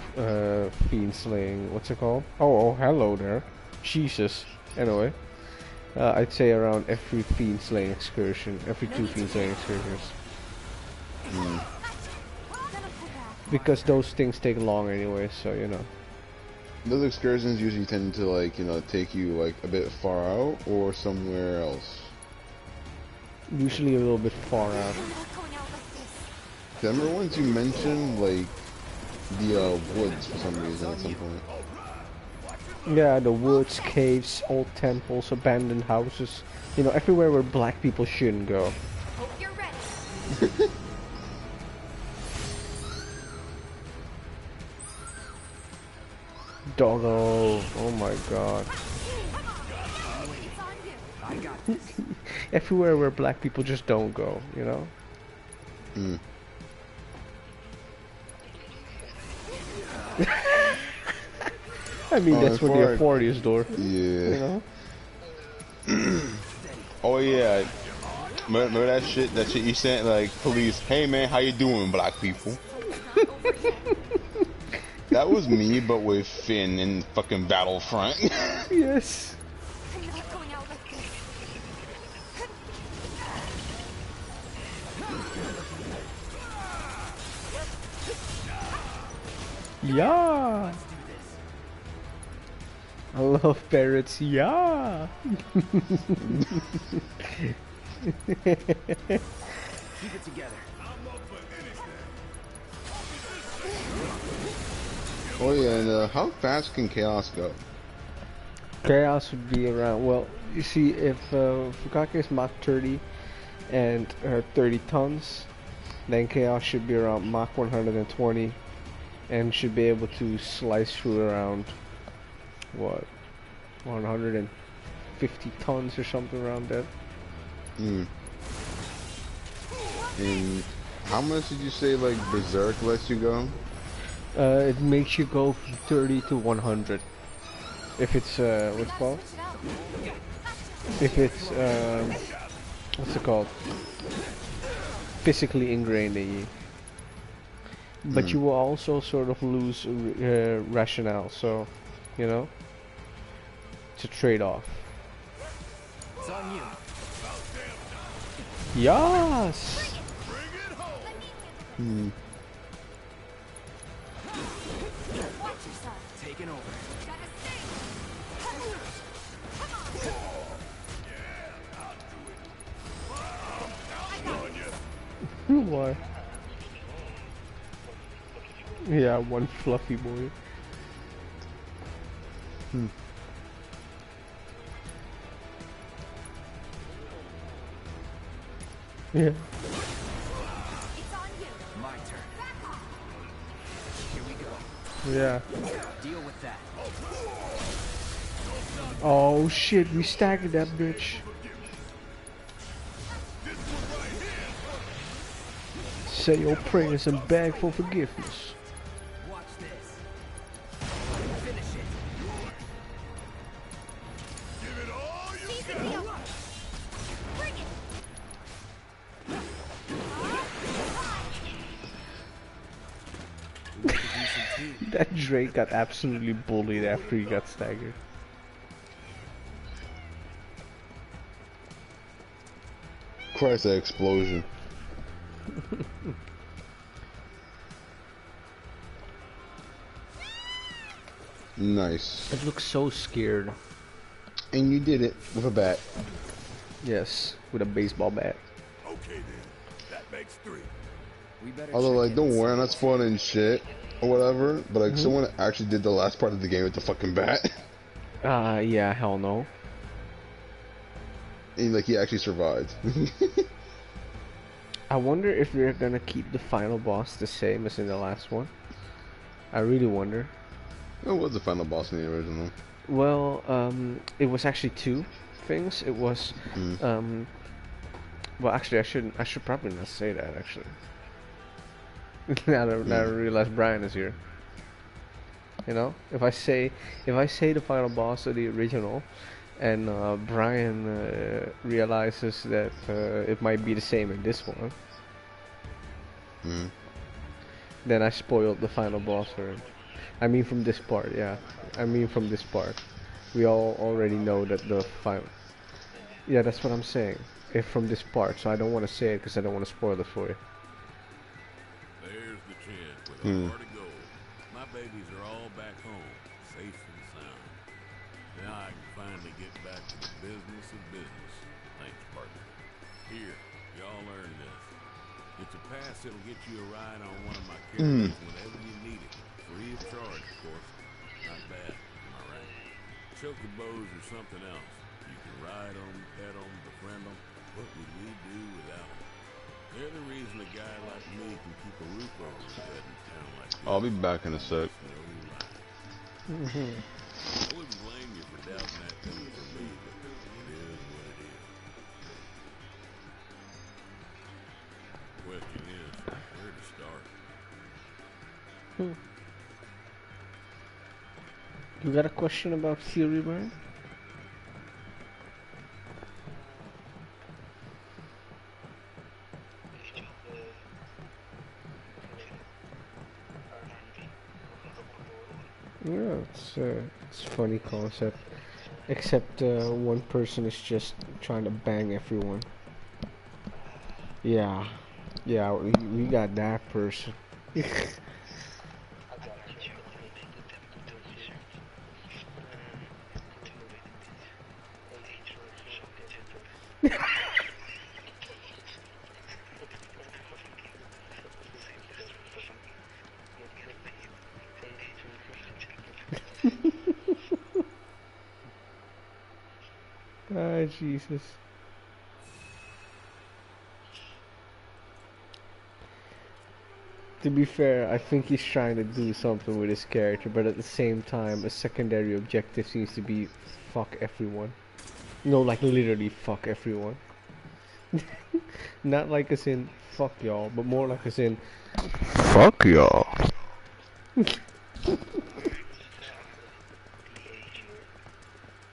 fiend slaying, what's it called? Oh, hello there. Jesus. Anyway. I'd say around every fiend slaying excursion, every 2 fiend slaying excursions. Because those things take long anyway, so you know. Those excursions usually tend to like, you know, take you like a bit far out or somewhere else. Usually a little bit far out. Remember once you mentioned like the woods for some reason at some point. Yeah, the woods, caves, old temples, abandoned houses. You know, everywhere where black people shouldn't go. Hope you're ready. Doggo. Oh my god. I got this. Everywhere where black people just don't go, you know? Mm. I mean, that's what the authorities do. Yeah. You know? Oh yeah. Remember that shit you sent, like, police, hey man, how you doing, black people? That was me, but with Finn in fucking Battlefront. Yes. I'm not going out like this. Yeah. I love parrots. Yeah. Keep it together. Oh yeah, and how fast can Chaos go? Chaos would be around, well, you see, if Fukake is Mach 30 and 30 tons, then Chaos should be around Mach 120 and should be able to slice through around what 150 tons or something around that. Mm. And how much did you say like Berserk lets you go? It makes you go from 30 to 100. If it's what's it called? If it's what's it called? Physically ingrained in you. But you will also sort of lose rationale. So, you know, it's a trade-off. It's on you. Yes. Hmm. Taking over. Why? Yeah, one fluffy boy. Hmm. Yeah. It's on you. My turn. Here we go. Yeah. Deal with that. Oh shit, we staggered that bitch. Say your prayers and beg for forgiveness. Watch this. Finish it. Give it all you Seize the got. deal. Bring it. We make a decent team. That Drake got absolutely bullied after he got staggered. Christ, that explosion. Nice. It looks so scared. And you did it with a bat. Yes, with a baseball bat. Okay then. That makes 3. We better Although, check like, in don't and worry, see I'm not what's spoiling shit or whatever, but like, someone actually did the last part of the game with the fucking bat. Yeah, hell no. And like, he actually survived. I wonder if they're gonna keep the final boss the same as in the last one. I really wonder. What was the final boss in the original? Well, it was actually two things. It was, well, actually, I should probably not say that, actually. Now I realize Brian is here. You know, if I say the final boss of the original, and Brian realizes that it might be the same in this one, then I spoiled the final boss for him. I mean, from this part, yeah. I mean, from this part, we all already know that the final. Yeah, that's what I'm saying. If from this part, so I don't want to say it because I don't want to spoil it for you. There's the chance with a heart of gold. My babies are all back home, safe and sound. Now I can finally get back to the business of business. Thanks, partner. Here, y'all learn this. It's a pass that'll get you a ride on one of my carriers whenever you need it. Free of charge, of course. Not bad, am I right? Chocobos or something else. You can ride them, pet them, befriend them. What would we do without them? They're the reason a guy like me can keep a roof over his head in a town like this. I'll be back in a sec. No lie. I wouldn't blame you for doubting that coming from me, but it is what it is. Question is, where to start? You got a question about theory, Brian? Yeah, it's a funny concept. Except one person is just trying to bang everyone. Yeah, yeah, we got that person. Ah, Jesus. To be fair, I think he's trying to do something with his character, but at the same time, a secondary objective seems to be fuck everyone. No, like literally fuck everyone. Not like as in fuck y'all, but more like as in fuck y'all.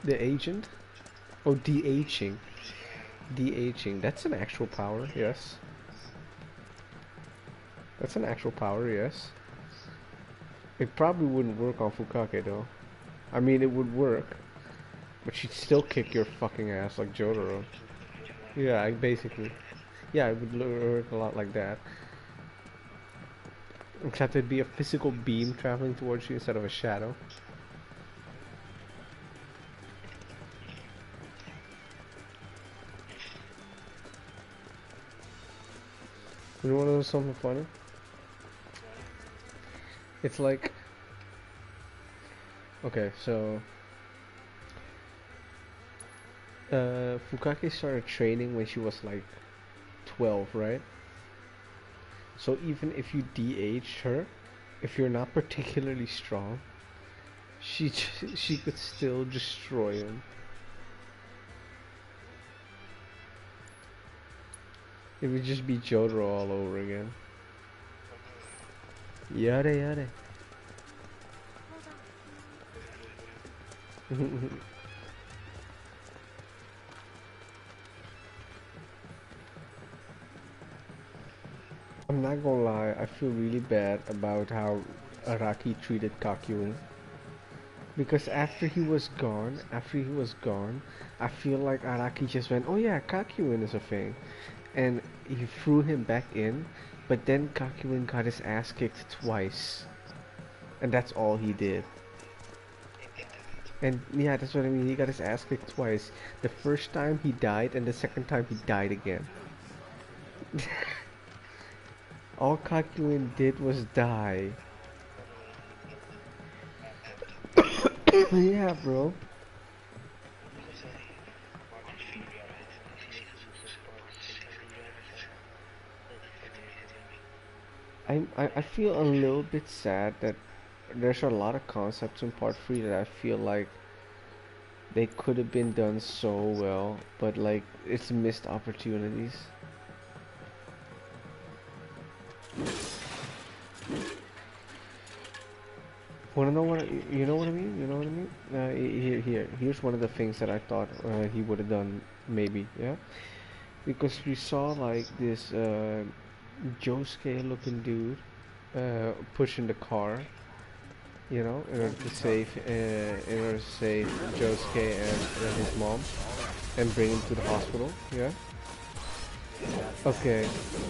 The agent? Oh, de-aging. De-aging. That's an actual power, yes. That's an actual power, yes. It probably wouldn't work on Fukake though. I mean, it would work, but she'd still kick your fucking ass like Jotaro. Yeah, basically. Yeah, it would work a lot like that. Except it'd be a physical beam traveling towards you instead of a shadow. You wanna know something funny? It's like... Okay, so... Fukake started training when she was like 12, right? So even if you de-age her, if you're not particularly strong, she could still destroy him. It would just be Jotaro all over again. Yare yare. I'm not gonna lie, I feel really bad about how Araki treated Kakyun. Because after he was gone, I feel like Araki just went, oh yeah, Kakyun is a thing. And he threw him back in, but then Kakyun got his ass kicked twice. And that's all he did. And yeah, that's what I mean, he got his ass kicked twice. The first time he died, and the second time he died again. All Kakuin did was die. Yeah, bro. I feel a little bit sad that there's a lot of concepts in part 3 that I feel like they could have been done so well, but like it's missed opportunities. Wanna know what you know what I mean? You know what I mean? Here's one of the things that I thought he would have done, maybe, yeah. Because we saw like this Josuke-looking dude pushing the car, you know, in order to save Josuke and his mom, and bring him to the hospital, yeah. Okay,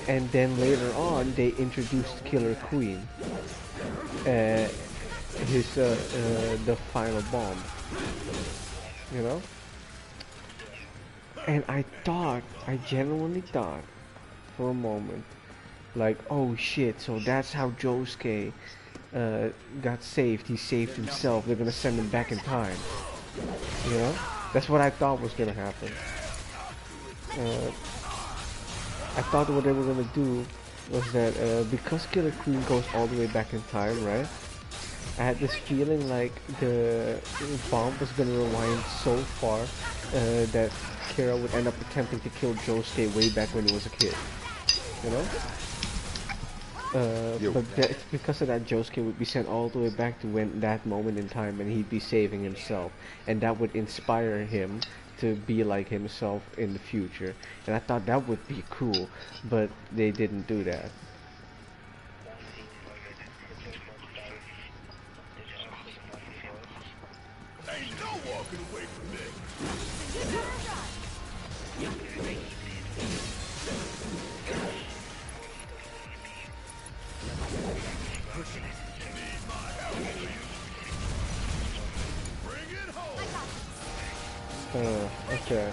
and then later on they introduced Killer Queen. The final bomb, you know. And I genuinely thought for a moment, like, oh shit, so that's how Josuke got saved. He saved himself. They're gonna send him back in time, you know. That's what I thought was gonna happen. I thought what they were gonna do was that because Killer Queen goes all the way back in time, right? I had this feeling like the bomb was gonna rewind so far that Kira would end up attempting to kill Josuke way back when he was a kid. You know? But it's because of that, Josuke would be sent all the way back to that moment in time, and he'd be saving himself, and that would inspire him to be like himself in the future. And I thought that would be cool, but they didn't do that. Ain't no walking away from me. Need my help, please. Bring it home. Okay.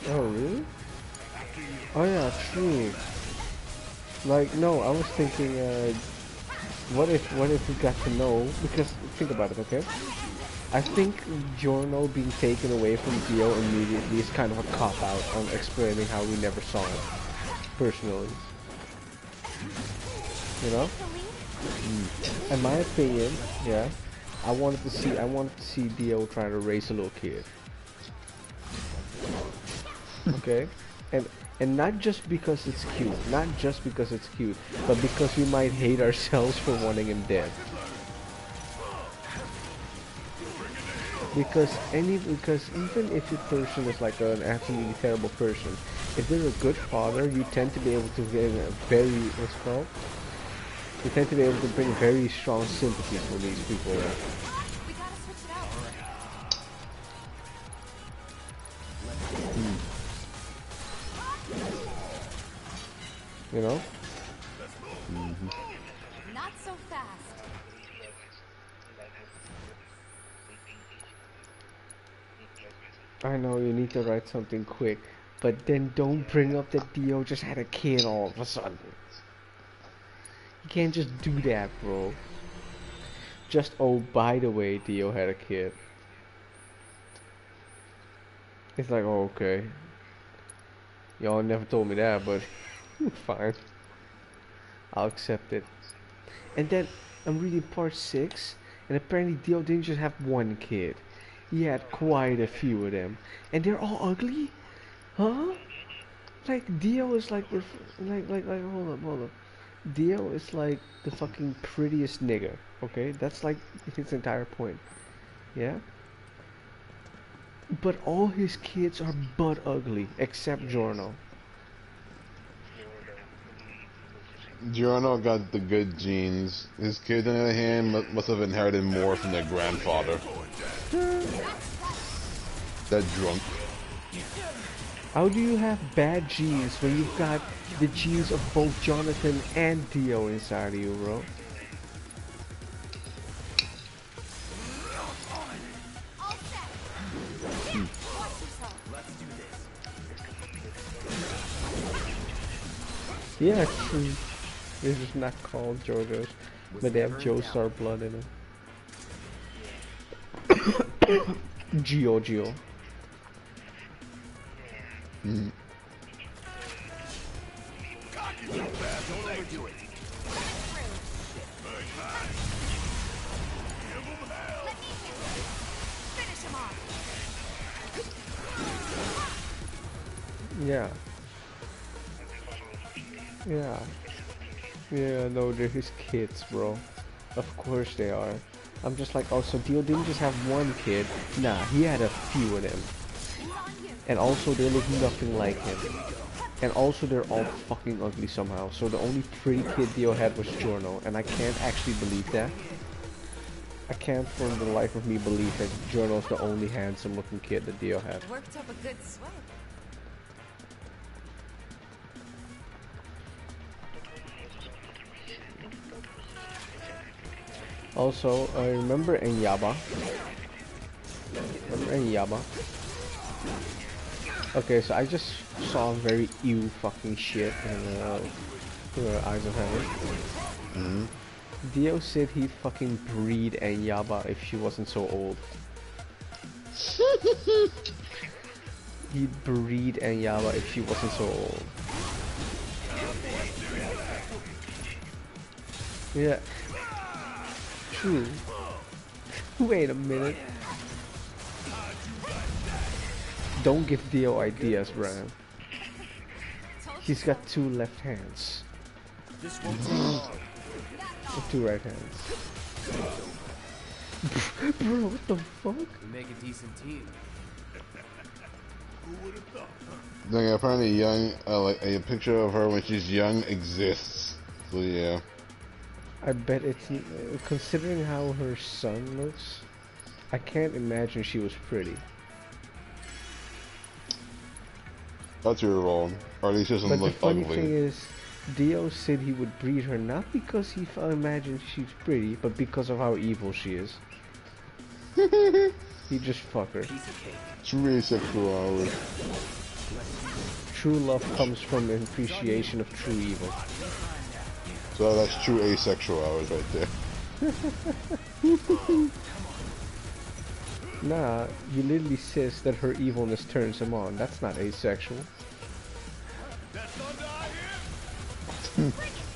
Oh really? Oh yeah, true. Like, no, I was thinking, what if we got to know, because, think about it, okay? I think Giorno being taken away from Dio immediately is kind of a cop-out on explaining how we never saw him, personally. You know? In my opinion, yeah, I wanted to see Dio trying to raise a little kid. Okay? And not just because it's cute, not just because it's cute, but because we might hate ourselves for wanting him dead. Because even if a person is like an absolutely terrible person, if they're a good father, you tend to be able to get a very, what's it called? You tend to be able to bring very strong sympathy for these people. We gotta switch it out. You know? Not so fast. I know you need to write something quick, but then don't bring up that Dio just had a kid all of a sudden. You can't just do that, bro. Just, oh, by the way, Dio had a kid. It's like, oh, okay. Y'all never told me that, but fine. I'll accept it. And then I'm reading part 6, and apparently Dio didn't just have one kid. He had quite a few of them. And they're all ugly? Huh? Like, Dio is like, hold up. Dio is like the fucking prettiest nigger, okay? That's like his entire point. Yeah? But all his kids are butt ugly, except Giorno. Giorno got the good genes. His kids, on the other hand, must have inherited more from their grandfather. That drunk. How do you have bad genes when you've got the genes of both Jonathan and Dio inside of you, bro? Yeah, true. This is not called JoJo's, but they have Joestar blood in it. Gio. Don't overdo it. Finish him off. Yeah. Yeah, no, they're his kids, bro. Of course they are. I'm just like, oh, so Dio didn't just have one kid. Nah, he had a few of them. And also, they look nothing like him. And also, they're all fucking ugly somehow. So the only pretty kid Dio had was Giorno. And I can't actually believe that. I can't for the life of me believe that Giorno's the only handsome looking kid that Dio had. Worked up a good sweat. Also, I remember Enyaba. Okay, so I just saw very ew fucking shit in Eyes of Heaven. Dio said he'd fucking breed Enyaba if she wasn't so old. He'd breed Enyaba if she wasn't so old. Yeah. True. Wait a minute. Don't give Dio ideas, Brian. He's got 2 left hands. This won't take long. With 2 right hands. Bro, what the fuck? We make a decent team. Who would have thought, huh? Like, apparently young, like a picture of her when she's young exists. So yeah. I bet it's, considering how her son looks, I can't imagine she was pretty. That's your wrong. Or at least she doesn't But the look funny ugly. thing is, Dio said he would breed her not because he imagined she's pretty, but because of how evil she is. He just fuck her. Piece of cake. It's really sexual hours. True love comes from an appreciation of true evil. So that's true asexual hours right there. Nah, you literally says that her evilness turns him on. That's not asexual.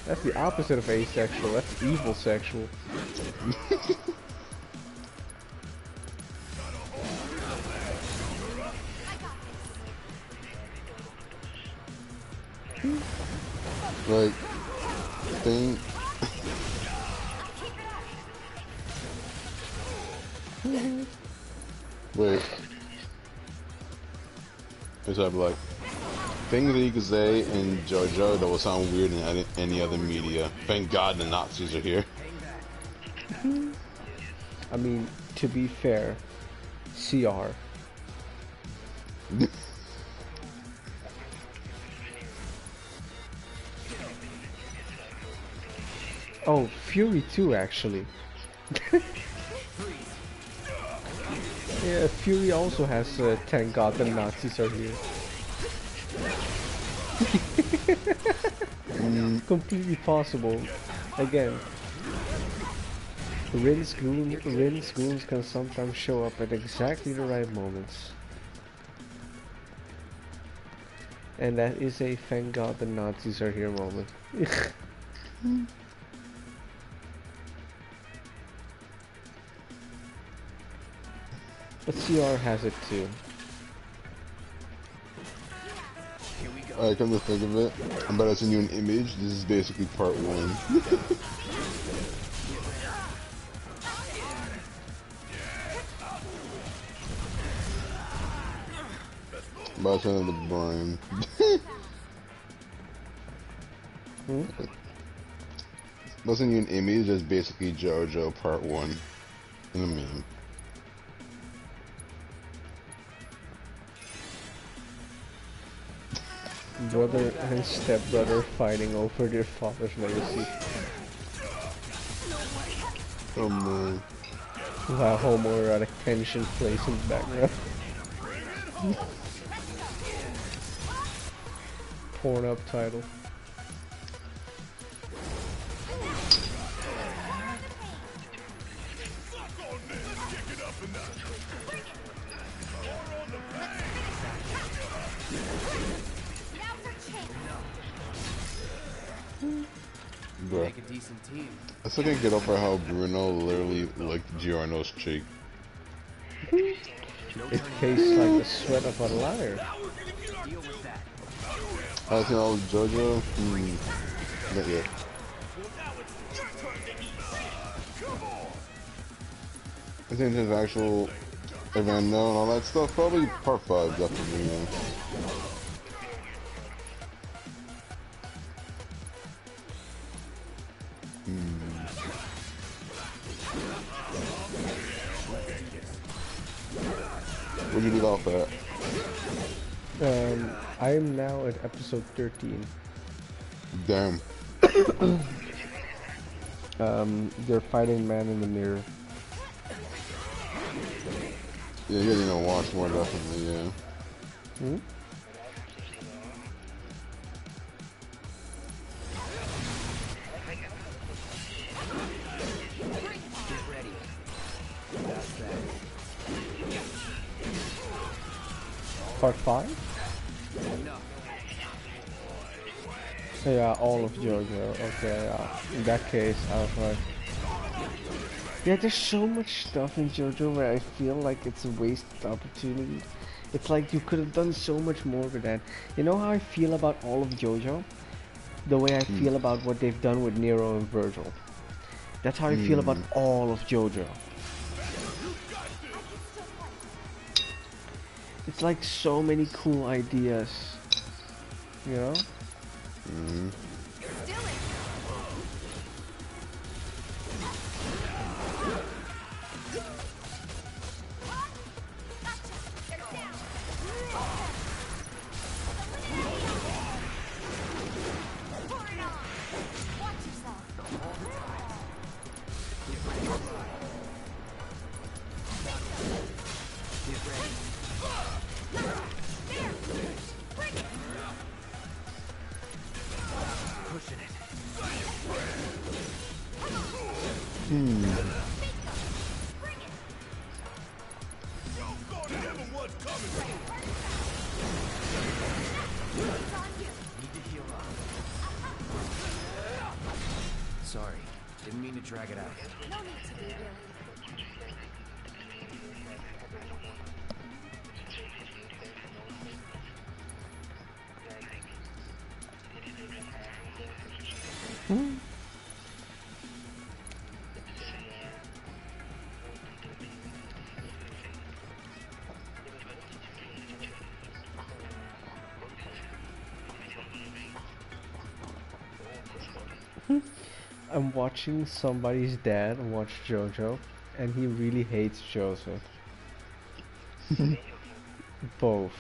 That's the opposite of asexual. That's evil sexual. Like, thing. Wait. It's like things that you could say in JoJo that will sound weird in any other media. Thank God the Nazis are here. I mean, to be fair, CR. Oh, Fury too, actually. Yeah, Fury also has thank God the Nazis are here. Completely possible. Again, Rin's goons can sometimes show up at exactly the right moments. And that is a thank God the Nazis are here moment. But CR has it too. Alright, come to think of it, I'm about to send you an image. This is basically part 1. I'm about to send it to Brian. I'm about to send you an image that's basically JoJo part 1 in a meme. Brother and stepbrother fighting over their father's legacy. Oh man. While homoerotic tension plays in the background. Porn up title. Bro. Make a decent team. I still can't get over how Bruno literally licked Giorno's cheek. It tastes like the sweat of a liar. Deal with that. I think all JoJo? Not yet. I think his actual event now and all that stuff, probably part 5, definitely, yeah. Where'd you leave off at? I am now at episode 13. Damn. They're fighting Man in the Mirror. Yeah, you gotta watch more, definitely, yeah. Hmm? Part 5? Yeah, all of JoJo. Okay, in that case, I was like... Yeah, there's so much stuff in JoJo where I feel like it's a wasted opportunity. It's like you could have done so much more with that. You know how I feel about all of JoJo? The way I feel about what they've done with Nero and Virgil. That's how I feel about all of JoJo. It's like so many cool ideas, you know? to drag it out. No need to be, really. I'm watching somebody's dad watch JoJo, and he really hates Joseph. Both.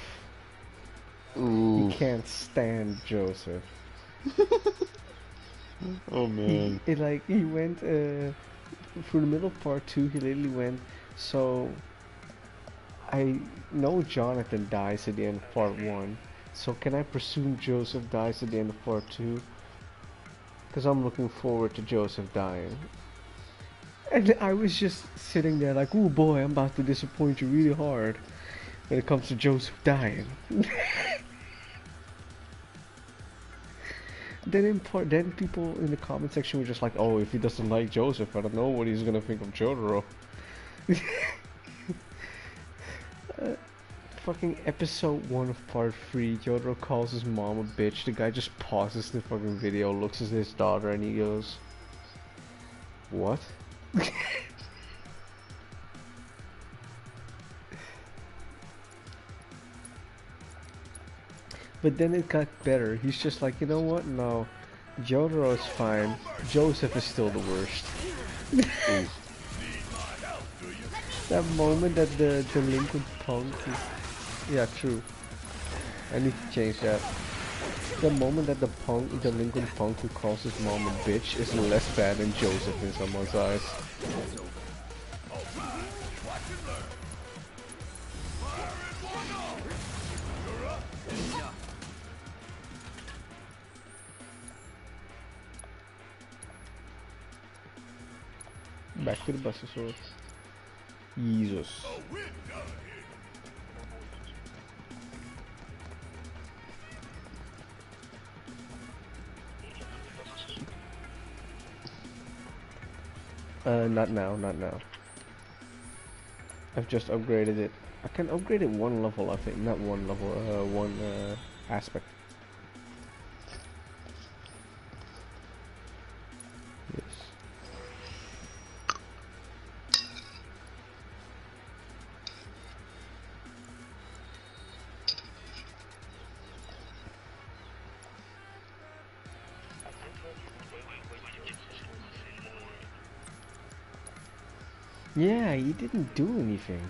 He Ooh. can't stand Joseph. Oh man. He went for the middle part 2. He literally went. So I know Jonathan dies at the end of part 1. So can I presume Joseph dies at the end of part 2? Because I'm looking forward to Joseph dying. And I was just sitting there like, oh boy, I'm about to disappoint you really hard when it comes to Joseph dying. Then people in the comment section were just like, oh, if he doesn't like Joseph, I don't know what he's gonna think of Jotaro. Fucking episode 1 of part 3, Jotaro calls his mom a bitch. The guy just pauses the fucking video, looks at his daughter, and he goes, what? But then it got better. He's just like, you know what? No, Jotaro is fine. Joseph is still the worst. That moment that the delinquent punk is... Yeah, true. I need to change that. The moment that the delinquent punk who calls his mom a bitch is less bad than Joseph in someone's eyes. Back to the Bustosaurus. Jesus. Not now, not now. I've just upgraded it. I can upgrade it 1 level, I think. Not 1 level, 1 aspect. Yes. Yeah, he didn't do anything.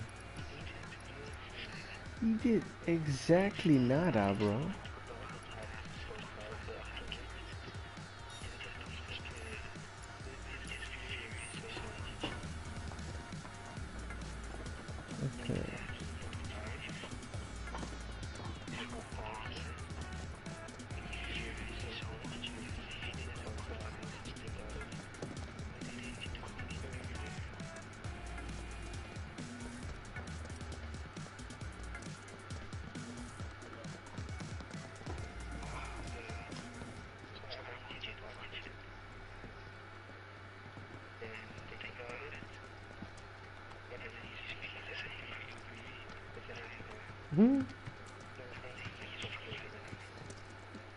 He did exactly nada, bro. Okay.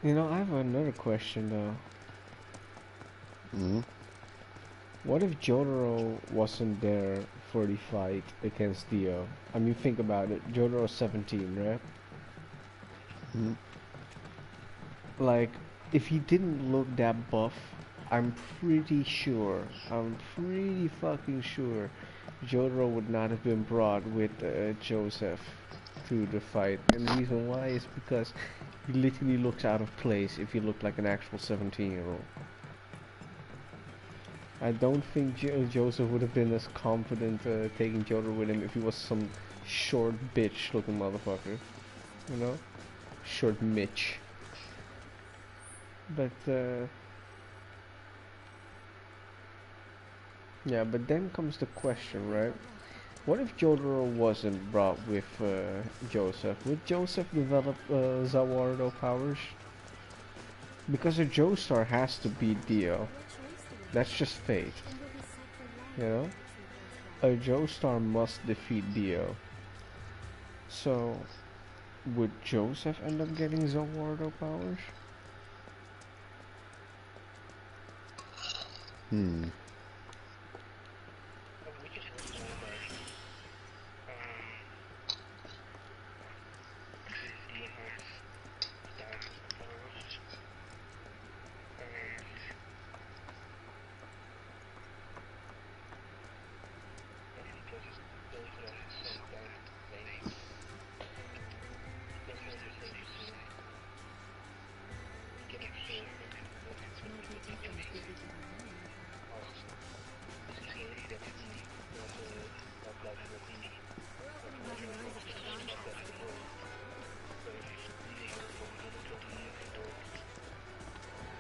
You know, I have another question though. What if Jotaro wasn't there for the fight against Dio? I mean, think about it. Jotaro's 17, right? Like, if he didn't look that buff, I'm pretty fucking sure Jotaro would not have been brought with Joseph to the fight. And the reason why is because he literally looks out of place if he looked like an actual 17-year-old. I don't think Joseph would have been as confident taking Jotaro with him if he was some short bitch looking motherfucker. You know? Short Mitch. But, yeah, but then comes the question, right? What if Jotaro wasn't brought with Joseph? Would Joseph develop Zawardo powers? Because a Joestar has to beat Dio. That's just fate. You know? A Joestar must defeat Dio. So, would Joseph end up getting Zawardo powers? Hmm.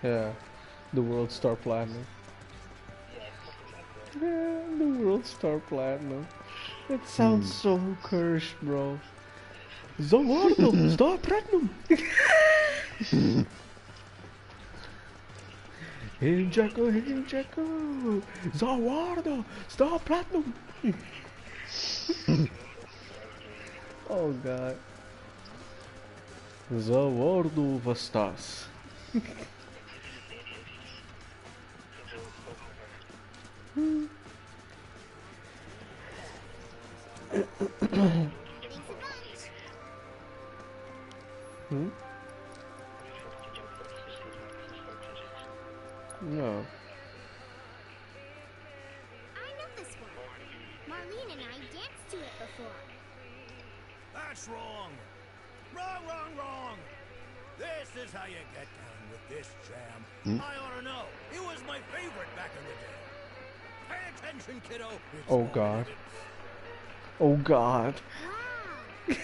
Yeah, the World Star Platinum. Yeah, the World Star Platinum. It sounds Hmm. so cursed, bro. Zawardo, Star Platinum! Hinjaku, Zawardo, Star Platinum! Oh god. Zawardo Vastas. Hmm? No. I know this one. Marlene and I danced to it before. That's wrong. Wrong, wrong, wrong. This is how you get down with this jam. Hmm? I ought to know. It was my favorite back in the day. Pay attention, kiddo. It's Oh all god. in it. Oh god. Wow. Little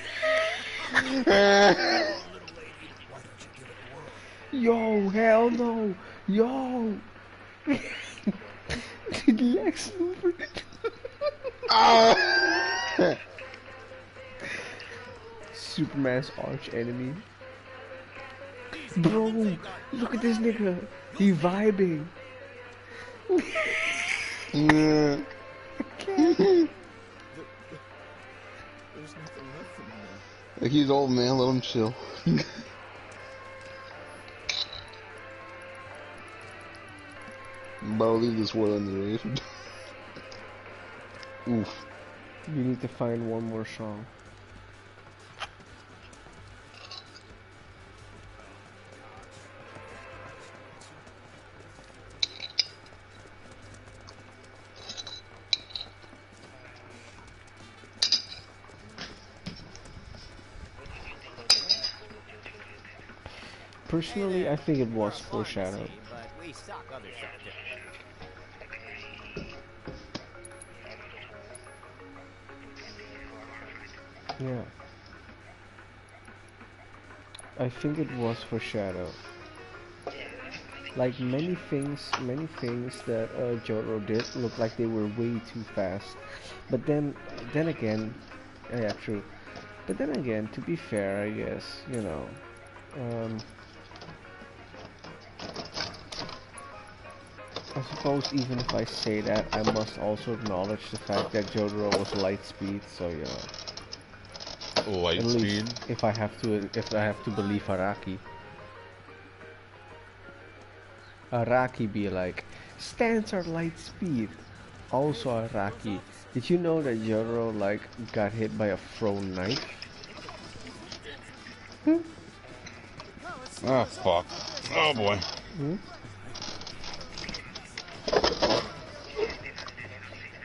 lady, why don't you give it a whirl? Yo, hell no. Yo. Lex Luthor. Ah! Superman's arch enemy. Bro, look at this nigga. He vibing. Yeah. There's nothing left for me now. Like, he's old, man. Let him chill. Bro, leave this world underrated. Oof. You need to find one more song. Personally, I think it was foreshadowed. But we suck other stuff too. Yeah. I think it was foreshadowed. Like many things that Jotaro did looked like they were way too fast. But then again, yeah, true. But then again, to be fair, I guess, you know, um, I suppose even if I say that, I must also acknowledge the fact that Jotaro was light speed, so you know. Light At speed. least if I have to believe Araki. Araki be like, stance are light speed. Also Araki, did you know that Jotaro like got hit by a thrown knife? Ah, fuck. Oh, boy. Hmm?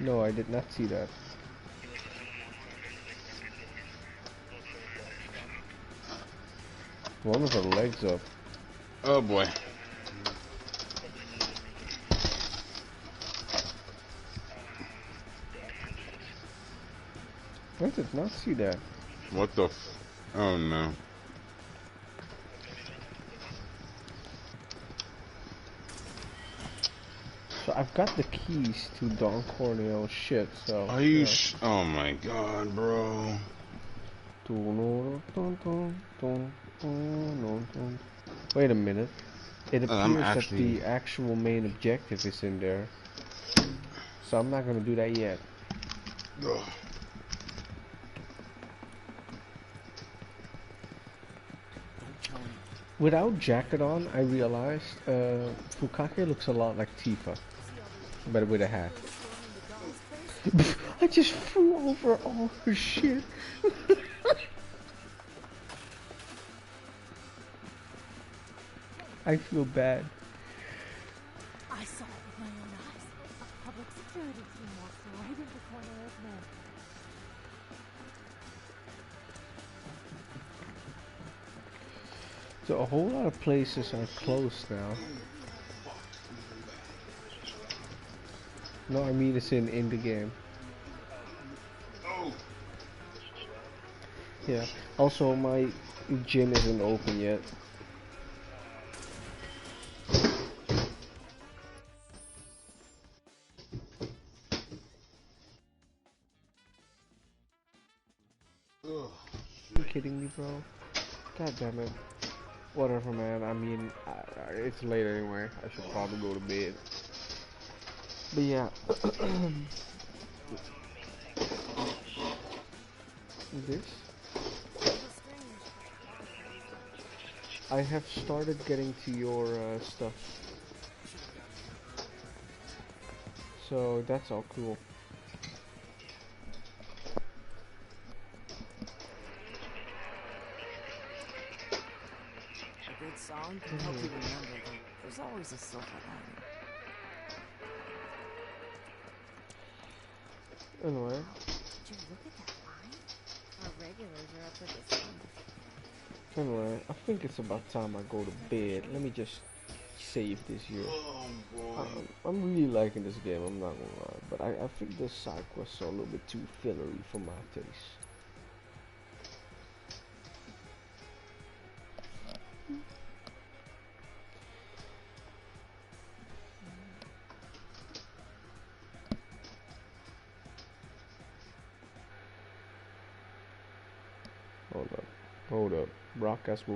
No, I did not see that. One with her legs up. Oh, boy. I did not see that. What the Oh, no. So I've got the keys to Don Corneo's shit, so... Are you oh, my God, bro. Wait a minute. It I'm appears that actually... the actual main objective is in there. So I'm not gonna do that yet. Ugh. Without jacket on, I realized Fukake looks a lot like Tifa, but with a hat. I just flew over all her shit. I feel bad. I saw it with my own eyes. A public security team walked right into Corneo's men. So a whole lot of places are closed now. No, I mean it's in the game. Yeah. Also, my gym isn't open yet. You kidding me, bro? God damn it. Whatever, man. I mean, it's late anyway. I should probably go to bed. But yeah. This? I have started getting to your stuff. So that's all cool. A good song can help you remember that there's always a silver lining. Anyway. Did you look at that line? Our regulars are up at this one. Anyway, I think it's about time I go to bed. Let me just save this here. I'm really liking this game, I'm not gonna lie. But I think the side quests are a little bit too fillery for my taste. Hold up. Broadcast will